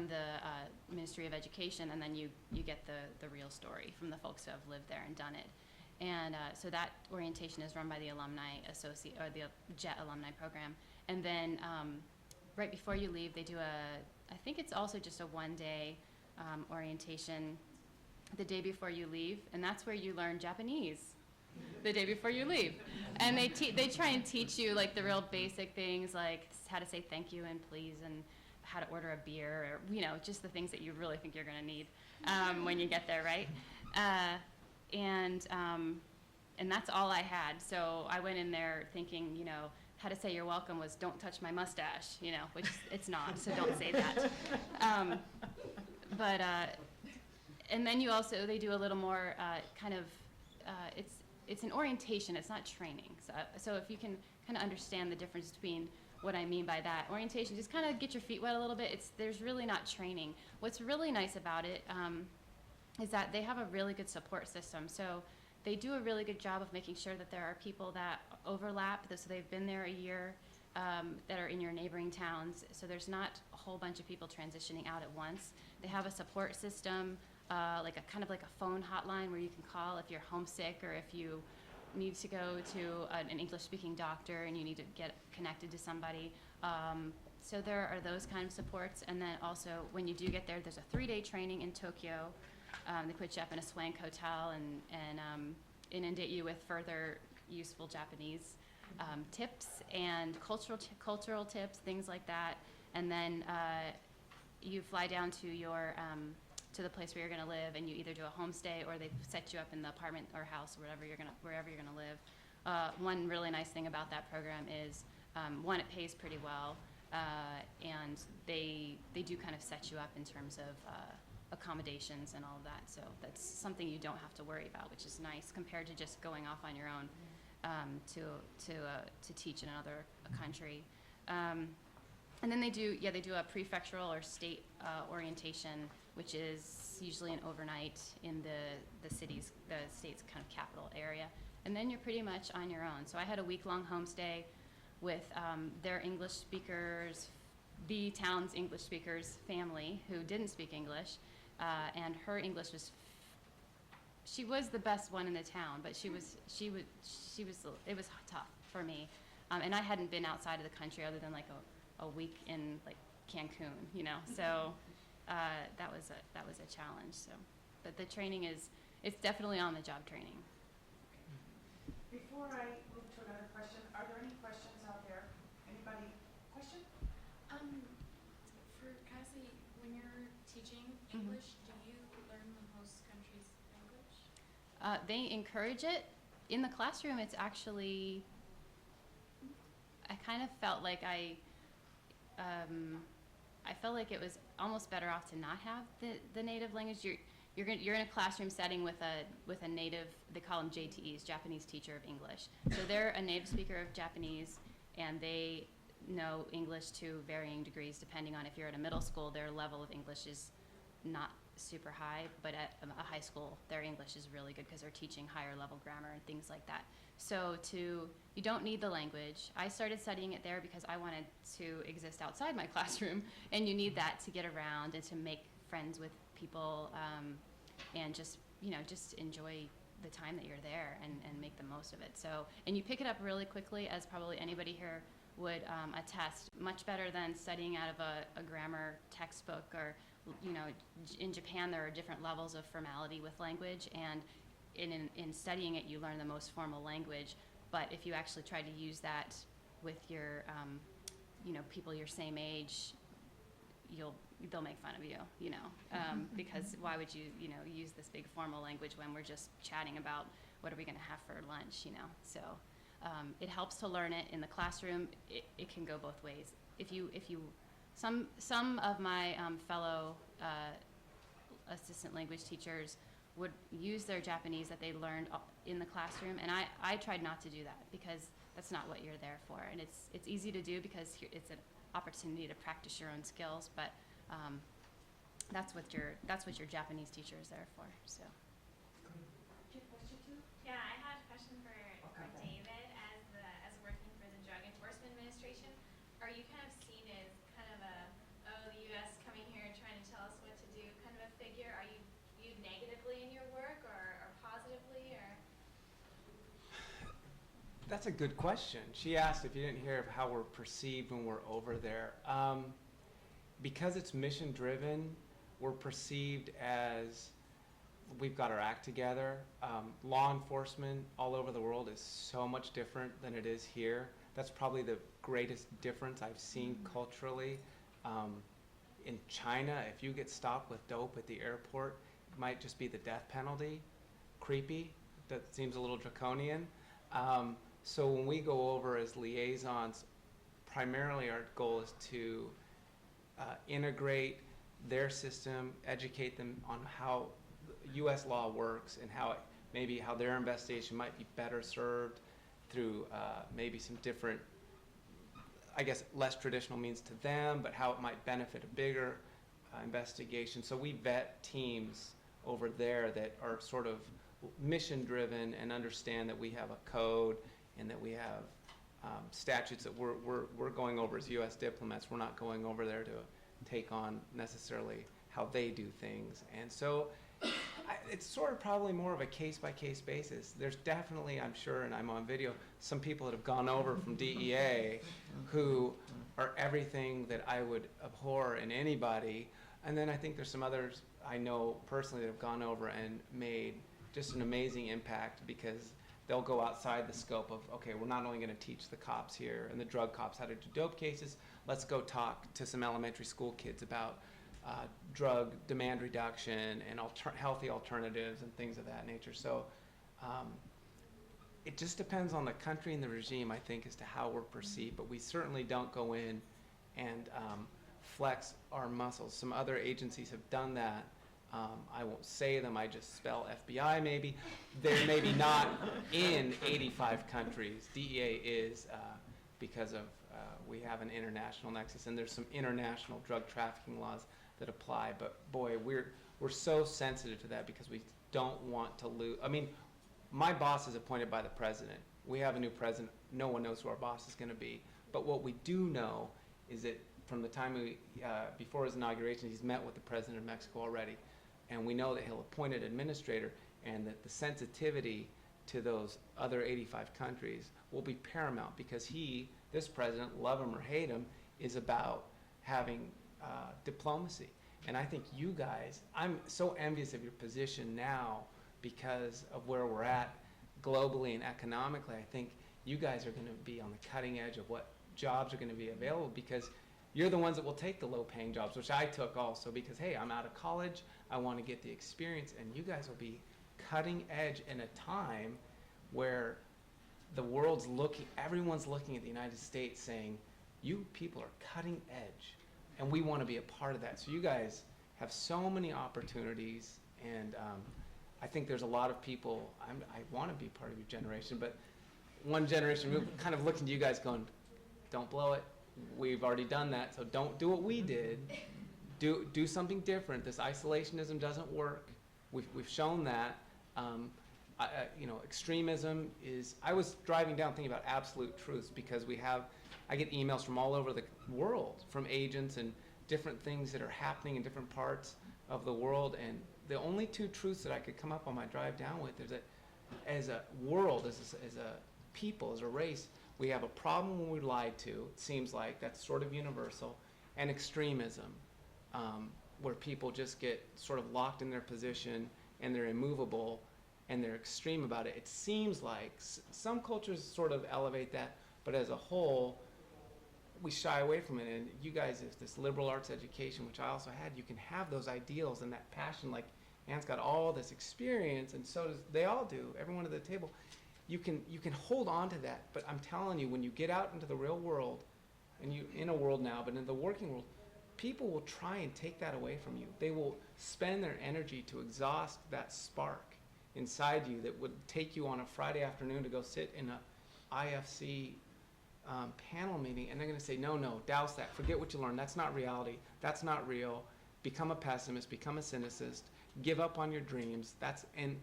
the Ministry of Education, and then you get the real story from the folks who have lived there and done it. And so that orientation is run by the Alumni or the JET Alumni Program. And then right before you leave, they do I think it's also just a one-day orientation the day before you leave, and that's where you learn Japanese the day before you leave. And they try and teach you like the real basic things, like how to say thank you and please, and how to order a beer, or just the things that you really think you're going to need when you get there, right? And that's all I had. So I went in there thinking, how to say you're welcome was don't touch my mustache, which it's not, so don't say that. And then they do a little more it's an orientation, it's not training. So if you can kind of understand the difference between what I mean by that. Orientation, just kind of get your feet wet a little bit. There's really not training. What's really nice about it is that they have a really good support system. So they do a really good job of making sure that there are people that overlap, so they've been there a year, that are in your neighboring towns. So there's not a whole bunch of people transitioning out at once. They have a support system, like a kind of like a phone hotline where you can call if you're homesick or if you need to go to an English-speaking doctor and you need to get connected to somebody. So there are those kind of supports. And then also when you do get there, there's a 3-day training in Tokyo. They put you up in a swank hotel and inundate you with further useful Japanese tips and cultural tips, things like that. And then you fly down to your to the place where you're going to live, and you either do a homestay or they set you up in the apartment or house or wherever you're going to live. One really nice thing about that program is one, it pays pretty well, and they do kind of set you up in terms of accommodations and all of that. So that's something you don't have to worry about, which is nice compared to just going off on your own to teach in another country. And then they do a prefectural or state orientation, which is usually an overnight in the state's kind of capital area. And then you're pretty much on your own. So I had a week-long homestay with their English speakers, the town's English speakers family who didn't speak English, and her English she was the best one in the town, but it was tough for me, and I hadn't been outside of the country other than like a week in like Cancun, you know. So that was a challenge. So, but the training it's definitely on the job training.
Before I move to another question, are there any questions out there? Anybody? Question?
For Cassie, when you're teaching English, do you learn the host country's language?
They encourage it. In the classroom, it's actually, I kind of felt like I felt like it was almost better off to not have the native language. You're in a classroom setting with a native, they call them JTEs, Japanese teacher of English. So they're a native speaker of Japanese, and they know English to varying degrees depending on if you're at a middle school, their level of English is not super high, but at a high school, their English is really good because they're teaching higher level grammar and things like that. So you don't need the language. I started studying it there because I wanted to exist outside my classroom, and you need that to get around and to make friends with people, and just enjoy the time that you're there and make the most of it. So, and you pick it up really quickly, as probably anybody here would attest, much better than studying out of a grammar textbook, or, you know, in Japan there are different levels of formality with language, and in studying it you learn the most formal language, but if you actually try to use that with your, people your same age, they'll make fun of you, because why would you, use this big formal language when we're just chatting about what are we going to have for lunch, So it helps to learn it in the classroom. It can go both ways. Some of my fellow assistant language teachers would use their Japanese that they learned in the classroom, and I tried not to do that because that's not what you're there for. And it's easy to do because it's an opportunity to practice your own skills, but that's what your Japanese teacher is there for. So.
Yeah, I had a question for David as working for the Drug Enforcement Administration. Are you kind of seen as kind of the U.S. coming here and trying to tell us what to do kind of a figure? Are you viewed negatively in your work or positively, or?
That's a good question. She asked if you didn't hear of how we're perceived when we're over there. Because it's mission driven, we're perceived as we've got our act together. Law enforcement all over the world is so much different than it is here. That's probably the greatest difference I've seen culturally. In China, if you get stopped with dope at the airport, it might just be the death penalty. Creepy. That seems a little draconian. So when we go over as liaisons, primarily our goal is to integrate their system, educate them on how U.S. law works and how their investigation might be better served, through maybe some different, I guess, less traditional means to them, but how it might benefit a bigger investigation. So we vet teams over there that are sort of mission driven and understand that we have a code and that we have statutes that we're going over as U.S. diplomats. We're not going over there to take on necessarily how they do things. And so it's sort of probably more of a case-by-case basis. There's definitely, I'm sure, and I'm on video, some people that have gone over from DEA who are everything that I would abhor in anybody. And then I think there's some others I know personally that have gone over and made just an amazing impact, because they'll go outside the scope of, okay, we're not only going to teach the cops here and the drug cops how to do dope cases, let's go talk to some elementary school kids about drug demand reduction and healthy alternatives and things of that nature. So it just depends on the country and the regime, I think, as to how we're perceived, but we certainly don't go in and flex our muscles. Some other agencies have done that. I won't say them, I just spell FBI maybe. They're maybe not in 85 countries. DEA is because of, we have an international nexus, and there's some international drug trafficking laws that apply, but boy, we're so sensitive to that because we don't want to lose. I mean, my boss is appointed by the president. We have a new president. No one knows who our boss is going to be. But what we do know is that from the time before his inauguration, he's met with the president of Mexico already. And we know that he'll appoint an administrator, and that the sensitivity to those other 85 countries will be paramount, because this president, love him or hate him, is about having diplomacy. And I think you guys, I'm so envious of your position now because of where we're at globally and economically. I think you guys are going to be on the cutting edge of what jobs are going to be available, because you're the ones that will take the low-paying jobs, which I took also because, hey, I'm out of college, I want to get the experience, and you guys will be cutting edge in a time where the world's looking, everyone's looking at the United States saying, you people are cutting edge, and we want to be a part of that. So you guys have so many opportunities, and I think there's a lot of people, I want to be part of your generation, but one generation, we're kind of looking to you guys going, don't blow it. We've already done that, so don't do what we did. Do something different. This isolationism doesn't work. We've shown that. Extremism is. I was driving down thinking about absolute truths, because I get emails from all over the world from agents and different things that are happening in different parts of the world. And the only two truths that I could come up on my drive down with is that as a world, as a people, as a race, we have a problem when we're lied to. It seems like that's sort of universal. And extremism, where people just get sort of locked in their position and they're immovable and they're extreme about it. It seems like some cultures sort of elevate that, but as a whole, we shy away from it. And you guys, if this liberal arts education, which I also had, you can have those ideals and that passion. Like Anne's got all this experience, and so does they all do. Everyone at the table. You can hold on to that, but I'm telling you, when you get out into the real world, and you in a world now, but in the working world, people will try and take that away from you. They will spend their energy to exhaust that spark inside you that would take you on a Friday afternoon to go sit in a IFC panel meeting, and they're going to say, no, douse that. Forget what you learned. That's not reality. That's not real. Become a pessimist. Become a cynicist. Give up on your dreams. And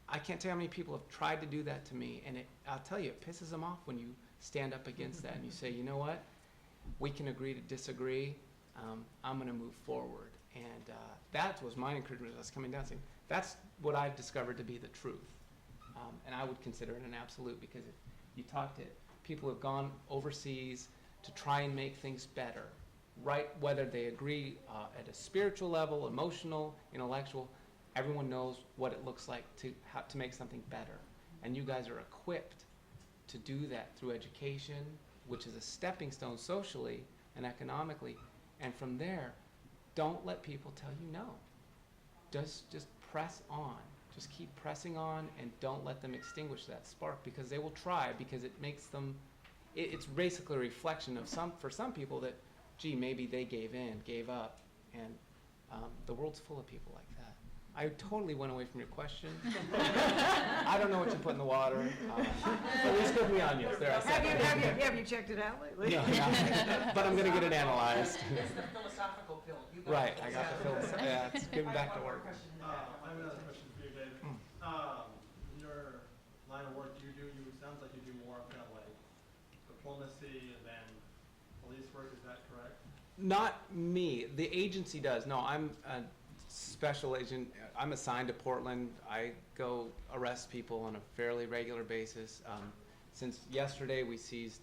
I can't tell you how many people have tried to do that to me, and I'll tell you, it pisses them off when you stand up against that and you say, you know what? We can agree to disagree. I'm going to move forward. And that was my encouragement as I was coming down, saying, that's what I've discovered to be the truth. And I would consider it an absolute, because if you talk to people who have gone overseas to try and make things better, right? Whether they agree at a spiritual level, emotional, intellectual, everyone knows what it looks like to make something better. And you guys are equipped to do that through education, which is a stepping stone socially and economically. And from there, don't let people tell you no. Just press on. Just keep pressing on, and don't let them extinguish that spark, because they will try, because it makes them, it's basically a reflection of for some people that, gee, maybe they gave up, and the world's full of people like that. I totally went away from your question. I don't know what you put in the water. Please cook me onions. There, I said that.
Have you checked it out lately?
No, but I'm gonna get it analyzed.
It's the philosophical pill. You got
Right,
it.
I got the philosophy. Yeah, it's getting back to work.
I have another question for you, David. Your line of work, it sounds like you do more kind of like diplomacy than police work, is that correct?
Not me. The agency does. No, I'm a special agent. I'm assigned to Portland. I go arrest people on a fairly regular basis. Since yesterday, we seized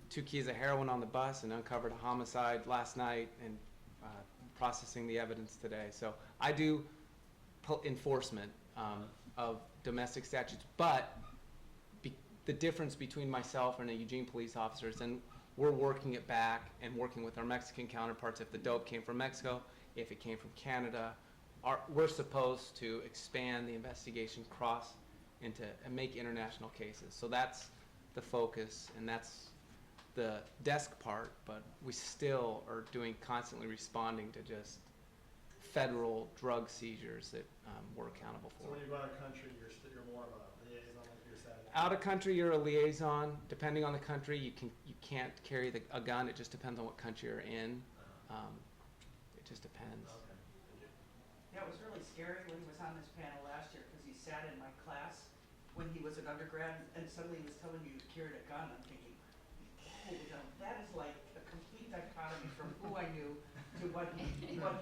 2 keys of heroin on the bus and uncovered a homicide last night, and processing the evidence today. So I do enforcement of domestic statutes, but the difference between myself and a Eugene police officer is then we're working it back and working with our Mexican counterparts. If the dope came from Mexico, if it came from Canada, we're supposed to expand the investigation cross into and make international cases. So that's the focus, and that's the desk part, but we still are constantly responding to just federal drug seizures that we're accountable
So
for.
when you go out of country, you're more of a liaison, like you said.
Out of country, you're a liaison. Depending on the country, you can't carry a gun. It just depends on what country you're in. It just depends.
Okay. Thank you.
Yeah, it was really scary when he was on this panel last year, because he sat in my class when he was an undergrad, and suddenly he was telling me he carried a gun. I'm thinking, holy cow, that is like a complete dichotomy from who I knew to what he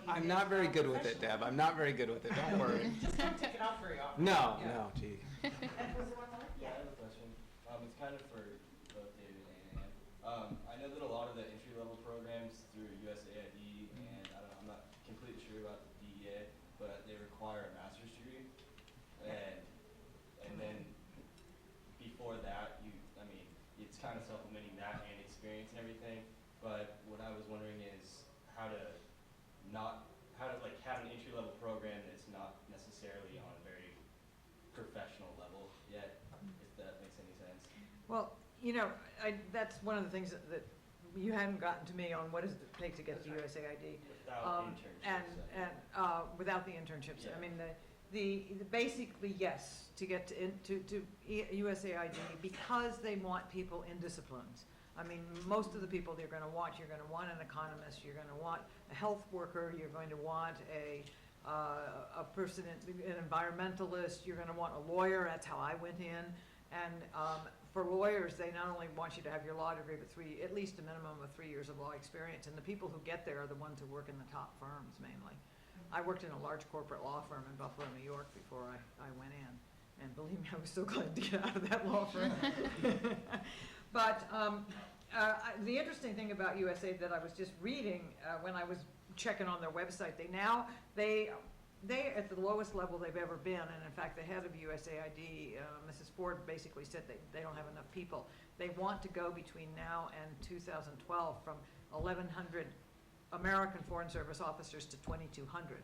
I'm
is
not very
now
good with it, Deb.
professionally.
I'm not very good with it. Don't worry.
Just don't take it out very often.
No,
Yeah.
no, gee.
And was there one more?
Yeah, I have a question. It's kind of for both David and Ann. I know that a lot of the entry-level programs through USAID, and I'm not completely sure about the DEA, but they require a master's degree. And then before that, it's kind of supplementing that and experience and everything. But what I was wondering is how to like have an entry-level program that's not necessarily on a very professional level yet, if that makes any sense.
Well, that's one of the things that you hadn't gotten to me on what does it take to get to USAID.
Without internships.
And without the internships.
Yeah.
I mean, the basically, yes, to get to USAID, because they want people in disciplines. I mean, most of the people you're going to want an economist, you're going to want a health worker, you're going to want a person, an environmentalist, you're going to want a lawyer. That's how I went in. And for lawyers, they not only want you to have your law degree, but at least a minimum of 3 years of law experience. And the people who get there are the ones who work in the top firms mainly. I worked in a large corporate law firm in Buffalo, New York before I went in. And believe me, I was so glad to get out of that law firm. But the interesting thing about USAID that I was just reading when I was checking on their website, they at the lowest level they've ever been, and in fact the head of USAID, Mrs. Ford, basically said they don't have enough people. They want to go between now and 2012 from 1,100 American Foreign Service officers to 2,200.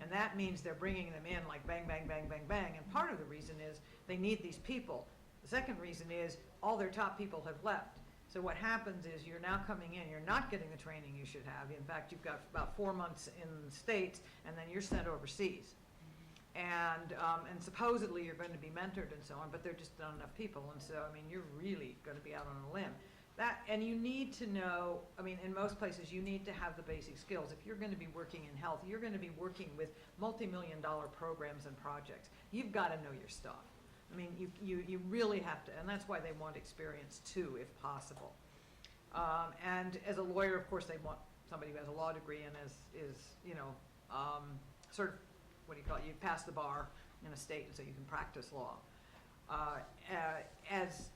And that means they're bringing them in like bang, bang, bang, bang, bang. And part of the reason is they need these people. The second reason is all their top people have left. So what happens is you're now coming in, you're not getting the training you should have. In fact, you've got about 4 months in the States, and then you're sent overseas. And supposedly you're going to be mentored and so on, but there are just not enough people. And so, I mean, you're really going to be out on a limb. And you need to know, I mean, in most places, you need to have the basic skills. If you're going to be working in health, you're going to be working with multi-million-dollar programs and projects. You've got to know your stuff. I mean, you really have to, and that's why they want experience too, if possible. And as a lawyer, of course, they want somebody who has a law degree and is sort of, what do you call it? You pass the bar in a state so you can practice law. As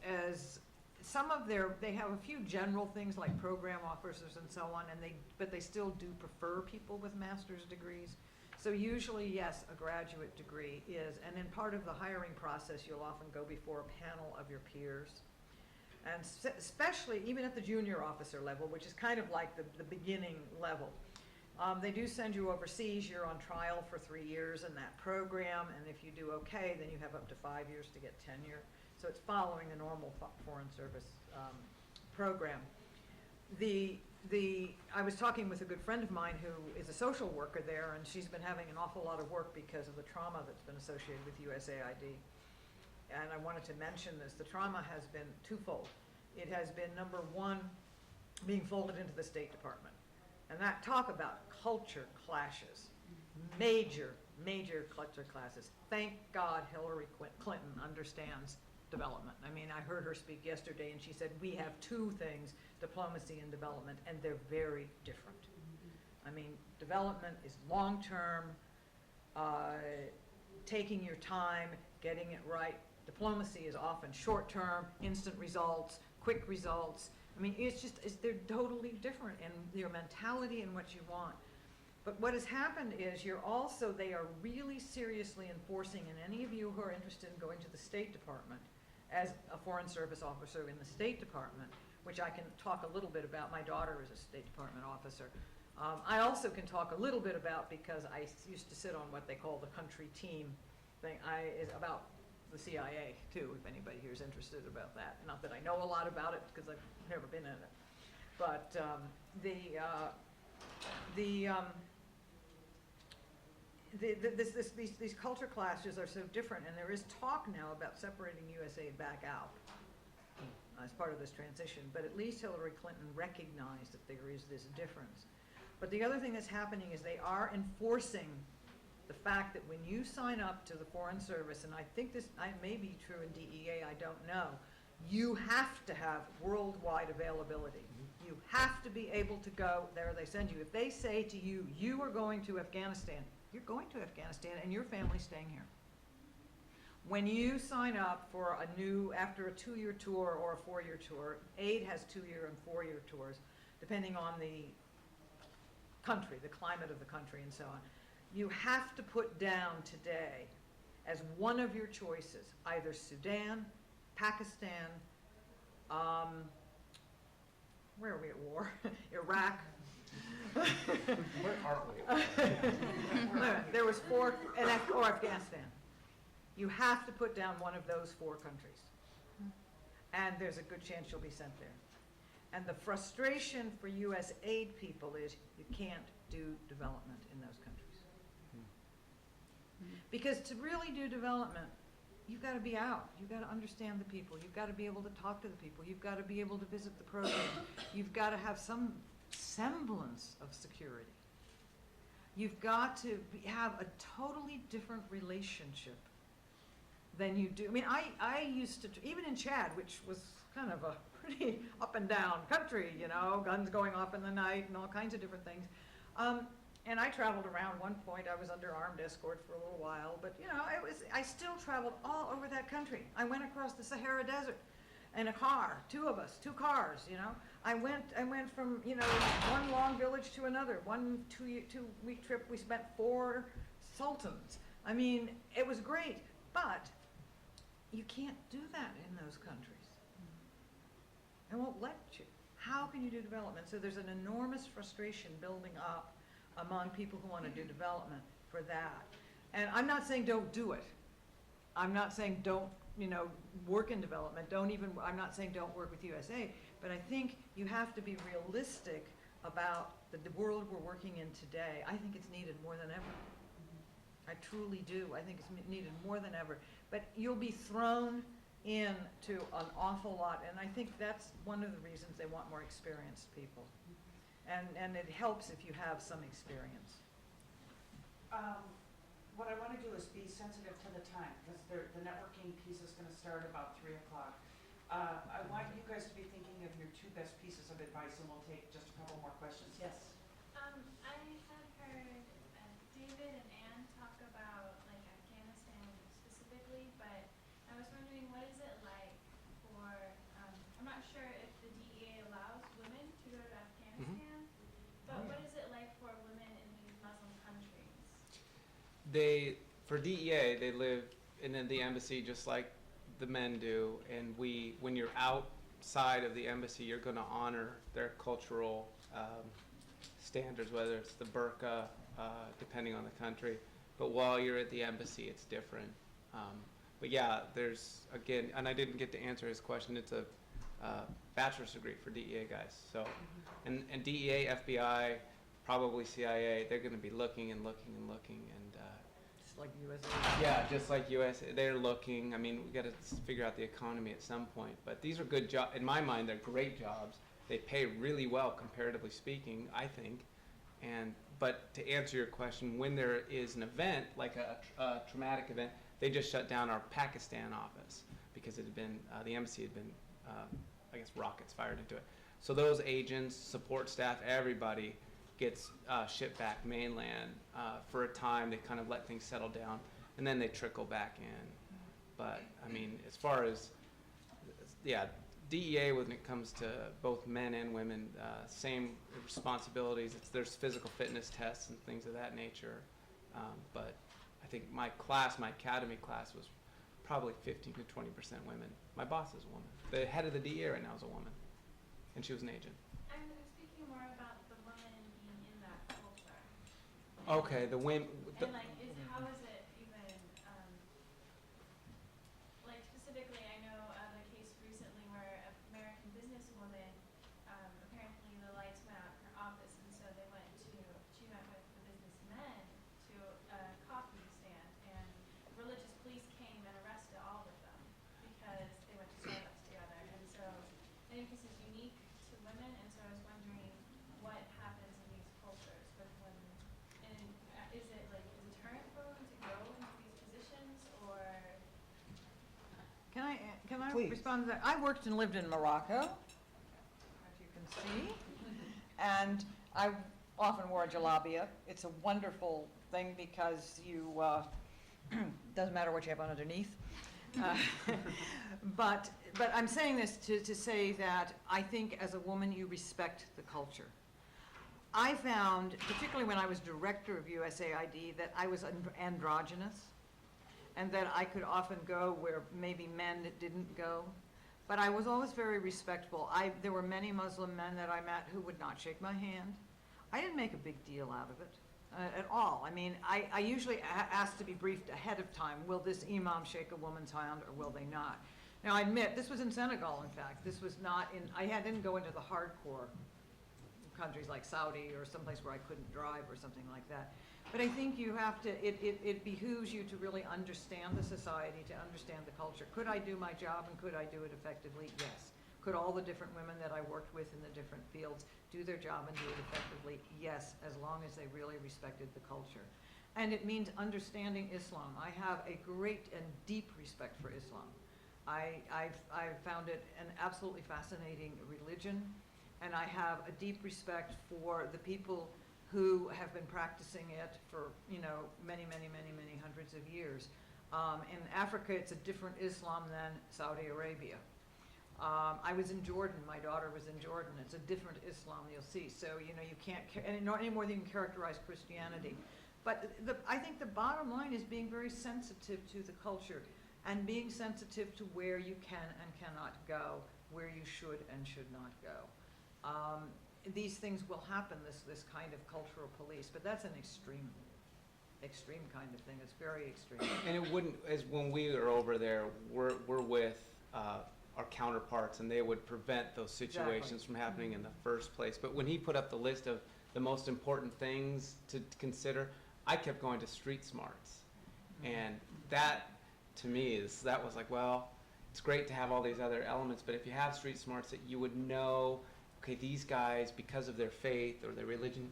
some of they have a few general things like program officers and so on, but they still do prefer people with master's degrees. So usually, yes, a graduate degree is, and in part of the hiring process, you'll often go before a panel of your peers. And especially, even at the junior officer level, which is kind of like the beginning level, they do send you overseas. You're on trial for 3 years in that program, and if you do okay, then you have up to 5 years to get tenure. So it's following the normal Foreign Service program. I was talking with a good friend of mine who is a social worker there, and she's been having an awful lot of work because of the trauma that's been associated with USAID. And I wanted to mention this. The trauma has been twofold. It has been, number one, being folded into the State Department. And that, talk about culture clashes. Major, major culture clashes. Thank God Hillary Clinton understands development. I mean, I heard her speak yesterday, and she said, we have two things, diplomacy and development, and they're very different. I mean, development is long-term, taking your time, getting it right. Diplomacy is often short-term, instant results, quick results. I mean, they're totally different in your mentality and what you want. But what has happened is they are really seriously enforcing, and any of you who are interested in going to the State Department as a Foreign Service officer in the State Department, which I can talk a little bit about. My daughter is a State Department officer. I also can talk a little bit about, because I used to sit on what they call the country team thing, is about the CIA too, if anybody here is interested about that. Not that I know a lot about it, because I've never been in it. But these culture clashes are so different, and there is talk now about separating USAID back out as part of this transition, but at least Hillary Clinton recognized that there is this difference. But the other thing that's happening is they are enforcing the fact that when you sign up to the Foreign Service, and I think this may be true in DEA, I don't know, you have to have worldwide availability. You have to be able to go there they send you. If they say to you, you are going to Afghanistan, you're going to Afghanistan and your family's staying here. When you sign up for after a 2-year tour or a 4-year tour, aid has 2-year and 4-year tours, depending on the country, the climate of the country and so on. You have to put down today as one of your choices, either Sudan, Pakistan, where are we at war? Iraq.
Where are we?
There was 4, or Afghanistan. You have to put down one of those 4 countries. And there's a good chance you'll be sent there. And the frustration for USAID people is you can't do development in those countries. Because to really do development, you've got to be out. You've got to understand the people. You've got to be able to talk to the people. You've got to be able to visit the program. You've got to have some semblance of security. You've got to have a totally different relationship than you do. I mean, I used to, even in Chad, which was kind of a pretty up and down country, you know, guns going off in the night and all kinds of different things. And I traveled around. One point I was under armed escort for a little while, but you know, I still traveled all over that country. I went across the Sahara Desert in a car, 2 of us, 2 cars, you know. I went from, you know, one long village to another. One 2-week trip, we spent 4 sultans. I mean, it was great, but you can't do that in those countries. They won't let you. How can you do development? So there's an enormous frustration building up among people who want to do development for that. And I'm not saying don't do it. I'm not saying don't, you know, work in development. I'm not saying don't work with USA, but I think you have to be realistic about the world we're working in today. I think it's needed more than ever. I truly do. I think it's needed more than ever. But you'll be thrown into an awful lot, and I think that's one of the reasons they want more experienced people. And it helps if you have some experience.
What I want to do is be sensitive to the time, because the networking piece is going to start about 3 o'clock. I want you guys to be thinking of your 2 best pieces of advice, and we'll take just a couple more questions. Yes?
I had heard David and Ann talk about like Afghanistan specifically, but I was wondering, what is it like for, I'm not sure if the DEA allows women to go to Afghanistan, but what is it like for women in these Muslim countries?
For DEA, they live in the embassy just like the men do, and when you're outside of the embassy, you're going to honor their cultural standards, whether it's the burqa, depending on the country. But while you're at the embassy, it's different. But yeah, there's, again, and I didn't get to answer his question, it's a bachelor's degree for DEA guys. So, and DEA, FBI, probably CIA, they're going to be looking and looking and looking, and
Just like USAID.
yeah, just like US, they're looking. I mean, we got to figure out the economy at some point. But these are good jobs. In my mind, they're great jobs. They pay really well, comparatively speaking, I think. But to answer your question, when there is an event, like a traumatic event, they just shut down our Pakistan office because it had been, the embassy had been, I guess, rockets fired into it. So those agents, support staff, everybody gets shipped back mainland for a time. They kind of let things settle down, and then they trickle back in. But, I mean, as far as, yeah, DEA, when it comes to both men and women, same responsibilities. There's physical fitness tests and things of that nature. But I think my class, my academy class, was probably 15 to 20% women. My boss is a woman. The head of the DEA right now is a woman, and she was an agent.
I'm speaking more about the woman being in that culture.
Okay, the women.
And like, how is it even, like specifically, I know of a case recently where an American businesswoman, apparently the lights went out in her office, and so she went with the businessmen to a coffee stand, and religious police came and arrested all of them because they went to Starbucks together. And so I think this is unique to women, and so I was wondering what happens in these cultures with women. And is it like a deterrent for women to go into these positions, or?
Can I
Please.
respond to that? I worked and lived in Morocco, as you can see, and I often wore a jalabia. It's a wonderful thing because you, doesn't matter what you have on underneath. But I'm saying this to say that I think as a woman you respect the culture. I found, particularly when I was director of USAID, that I was androgynous, and that I could often go where maybe men didn't go. But I was always very respectful. There were many Muslim men that I met who would not shake my hand. I didn't make a big deal out of it at all. I mean, I usually asked to be briefed ahead of time. Will this imam shake a woman's hand or will they not? Now, I admit, this was in Senegal, in fact. This was not in, didn't go into the hardcore countries like Saudi or someplace where I couldn't drive or something like that. But I think you have to, it behooves you to really understand the society, to understand the culture. Could I do my job and could I do it effectively? Yes. Could all the different women that I worked with in the different fields do their job and do it effectively? Yes, as long as they really respected the culture. And it means understanding Islam. I have a great and deep respect for Islam. I've found it an absolutely fascinating religion, and I have a deep respect for the people who have been practicing it for, many hundreds of years. In Africa, it's a different Islam than Saudi Arabia. I was in Jordan. My daughter was in Jordan. It's a different Islam, you'll see. So, you can't, any more than you can characterize Christianity. But I think the bottom line is being very sensitive to the culture and being sensitive to where you can and cannot go, where you should and should not go. These things will happen, this kind of cultural police, but that's an extreme kind of thing. It's very extreme.
And it wouldn't, as when we are over there, we're with our counterparts, and they would prevent those situations from happening in the first place. But when he put up the list of the most important things to consider, I kept going to street smarts. And that, to me, that was like, well, it's great to have all these other elements, but if you have street smarts that you would know, okay, these guys, because of their faith or their religion,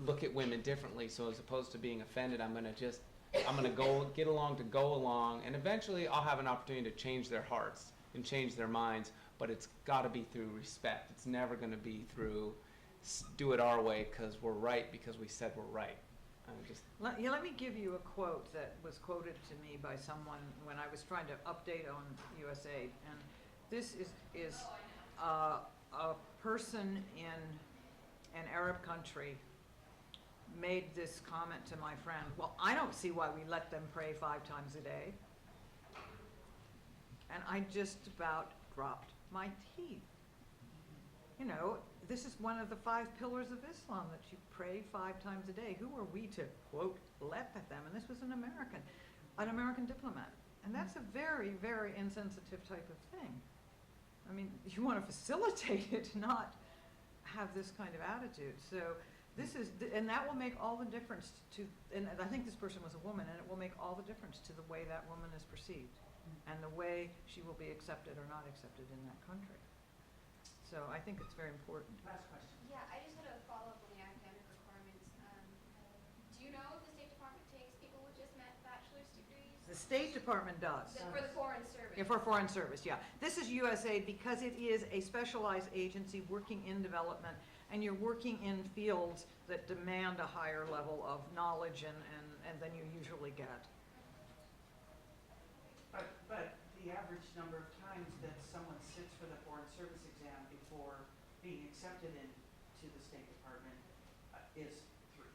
look at women differently. So as opposed to being offended, I'm gonna get along, and eventually I'll have an opportunity to change their hearts and change their minds. But it's got to be through respect. It's never going to be through do it our way because we're right because we said we're right.
Let me give you a quote that was quoted to me by someone when I was trying to update on USAID, and this is a person in an Arab country made this comment to my friend. Well, I don't see why we let them pray 5 times a day. And I just about dropped my teeth. This is one of the 5 pillars of Islam, that you pray 5 times a day. Who are we to, quote, let them? And this was an American diplomat. And that's a very, very insensitive type of thing. I mean, you want to facilitate it, not have this kind of attitude. So this is, and that will make all the difference to, and I think this person was a woman, and it will make all the difference to the way that woman is perceived and the way she will be accepted or not accepted in that country. So I think it's very important.
Last question.
Yeah, I just had a follow-up on the academic requirements. Do you know if the State Department takes people with just bachelor's degrees?
The State Department does.
For the foreign service?
Yeah, for foreign service, yeah. This is USAID because it is a specialized agency working in development, and you're working in fields that demand a higher level of knowledge and than you usually get.
But the average number of times that someone sits for the foreign service exam before being accepted into the State Department is 3.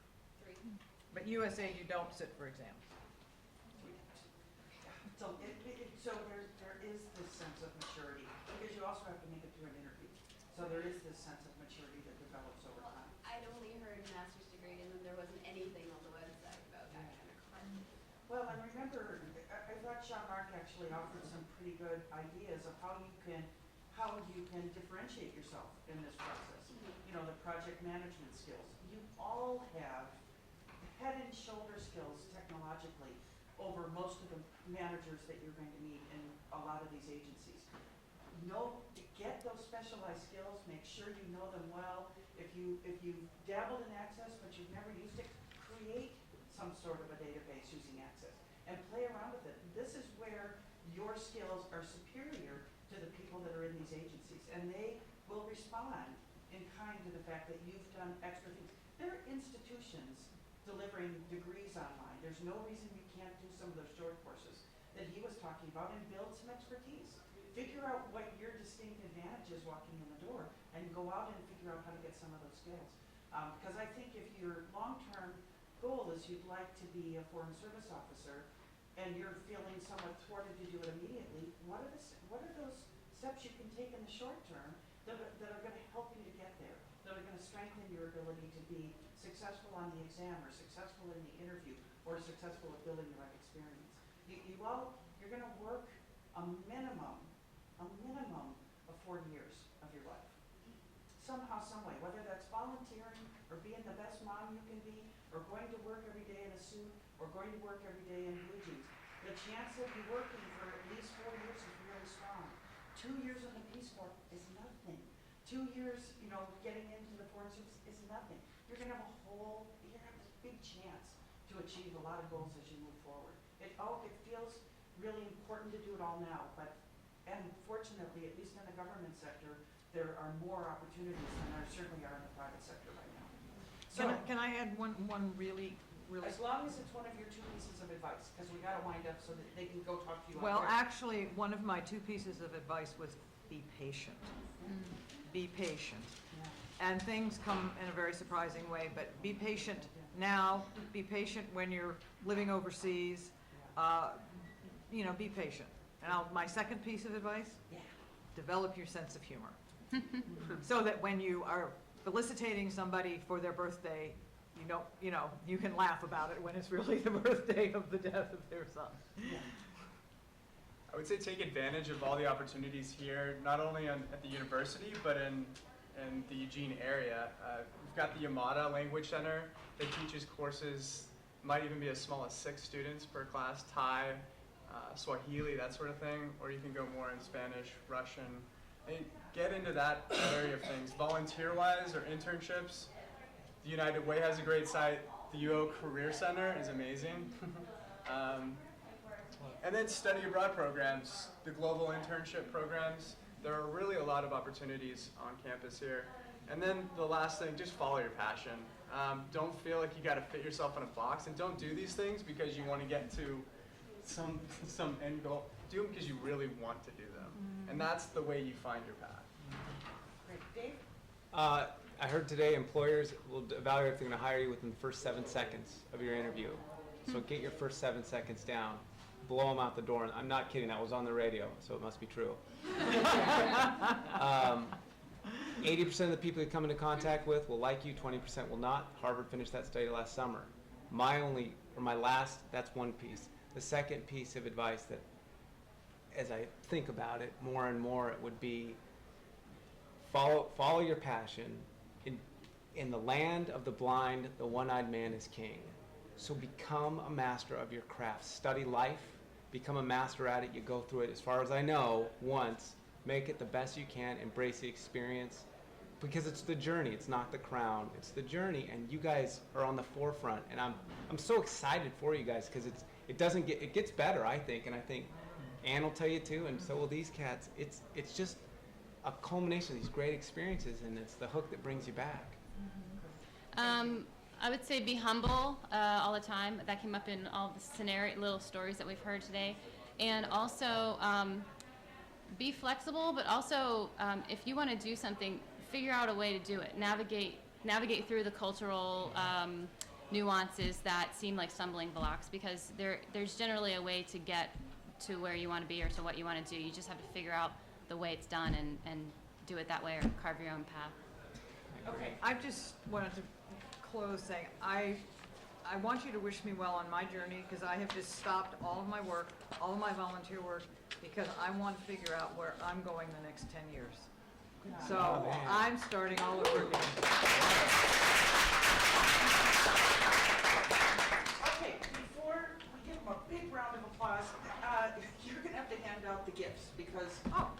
But USAID, you don't sit for exams.
So so there is this sense of maturity, because you also have to make it through an interview. So there is this sense of maturity that develops over time.
I'd only heard master's degree, and then there wasn't anything on the website about that kind of requirement.
Well, and remember, I thought Jean-Marc actually offered some pretty good ideas of how you can differentiate yourself in this process. You know, the project management skills. You all have head and shoulder skills technologically over most of the managers that you're going to meet in a lot of these agencies. Get those specialized skills, make sure you know them well. If you've dabbled in Access but you've never used it, create some sort of a database using Access and play around with it. This is where your skills are superior to the people that are in these agencies, and they will respond in kind to the fact that you've done extra things. There are institutions delivering degrees online. There's no reason you can't do some of those short courses that he was talking about and build some expertise. Figure out what your distinct advantage is walking in the door and go out and figure out how to get some of those skills. Because I think if your long-term goal is you'd like to be a foreign service officer and you're feeling somewhat thwarted to do it immediately, what are those steps you can take in the short term that are going to help you to get there, that are going to strengthen your ability to be successful on the exam or successful in the interview or successful at building the right experience? You're going to work a minimum of 4 years of your life. Somehow, some way, whether that's volunteering or being the best mom you can be or going to work every day in a suit or going to work every day in blue jeans, the chance of you working for at least 4 years is really strong. 2 years in the Peace Corps is nothing. 2 years, getting into the foreign service is nothing. You're going to have this big chance to achieve a lot of goals as you move forward. It feels really important to do it all now, and fortunately, at least in the government sector, there are more opportunities than there certainly are in the private sector right now. So,
Can I add one really
as long as it's one of your 2 pieces of advice, because we got to wind up so that they can go talk to you.
Well,
out there.
actually, one of my 2 pieces of advice was be patient. Be patient.
Yeah.
And things come in a very surprising way, but be patient now, be patient when you're living overseas, be patient. And my second piece of advice, develop your sense of humor. So that when you are felicitating somebody for their birthday, you can laugh about it when it's really the birthday of the death of their son.
I would say take advantage of all the opportunities here, not only at the university, but in the Eugene area. We've got the Yamada Language Center that teaches courses, might even be as small as 6 students per class, Thai, Swahili, that sort of thing, or you can go more in Spanish, Russian. Get into that area of things. Volunteer-wise or internships, the United Way has a great site. The UO Career Center is amazing. And then study abroad programs, the global internship programs. There are really a lot of opportunities on campus here. And then the last thing, just follow your passion. Don't feel like you got to fit yourself in a box, and don't do these things because you want to get to some end goal. Do them because you really want to do them. And that's the way you find your path.
Great. Dave?
I heard today employers will evaluate if they're going to hire you within the first 7 seconds of your interview. So get your first 7 seconds down. Blow them out the door. And I'm not kidding. That was on the radio, so it must be true. 80% of the people you come into contact with will like you, 20% will not. Harvard finished that study last summer. That's one piece. The second piece of advice as I think about it more and more, it would be follow your passion. In the land of the blind, the one-eyed man is king. So become a master of your craft. Study life, become a master at it. You go through it, as far as I know, once. Make it the best you can. Embrace the experience. Because it's the journey, it's not the crown. It's the journey, and you guys are on the forefront. And I'm so excited for you guys, because it gets better, I think. And I think Ann will tell you too, and so will these cats. It's just a culmination of these great experiences, and it's the hook that brings you back.
I would say be humble all the time. That came up in all the little stories that we've heard today. And also be flexible, but also if you want to do something, figure out a way to do it. Navigate through the cultural nuances that seem like stumbling blocks, because there's generally a way to get to where you want to be or to what you want to do. You just have to figure out the way it's done and do it that way, or carve your own path.
Okay, I just wanted to close saying, I want you to wish me well on my journey, because I have just stopped all of my work, all of my volunteer work, because I want to figure out where I'm going the next 10 years. So I'm starting all over again.
Okay, before we give them a big round of applause, you're gonna have to hand out the gifts, because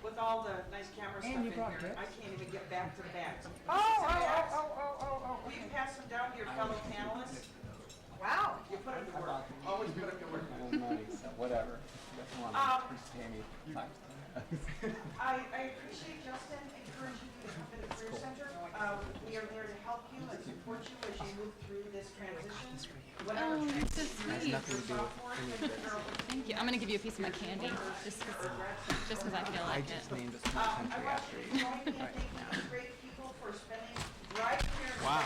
with all the nice camera stuff in here, I can't even get back to the bags. Will you pass them down to your fellow panelists?
Wow.
You put them to work. Always put them to work.
Whatever.
I appreciate Justin encouraging you to come to the Career Center. We are there to help you and support you as you move through this transition. Whatever
That's so sweet.
Thank
you. I'm going to give you a piece of my candy, just because I feel like it.
named a small country after you.
Thank you, great people, for spending right here.
Wow.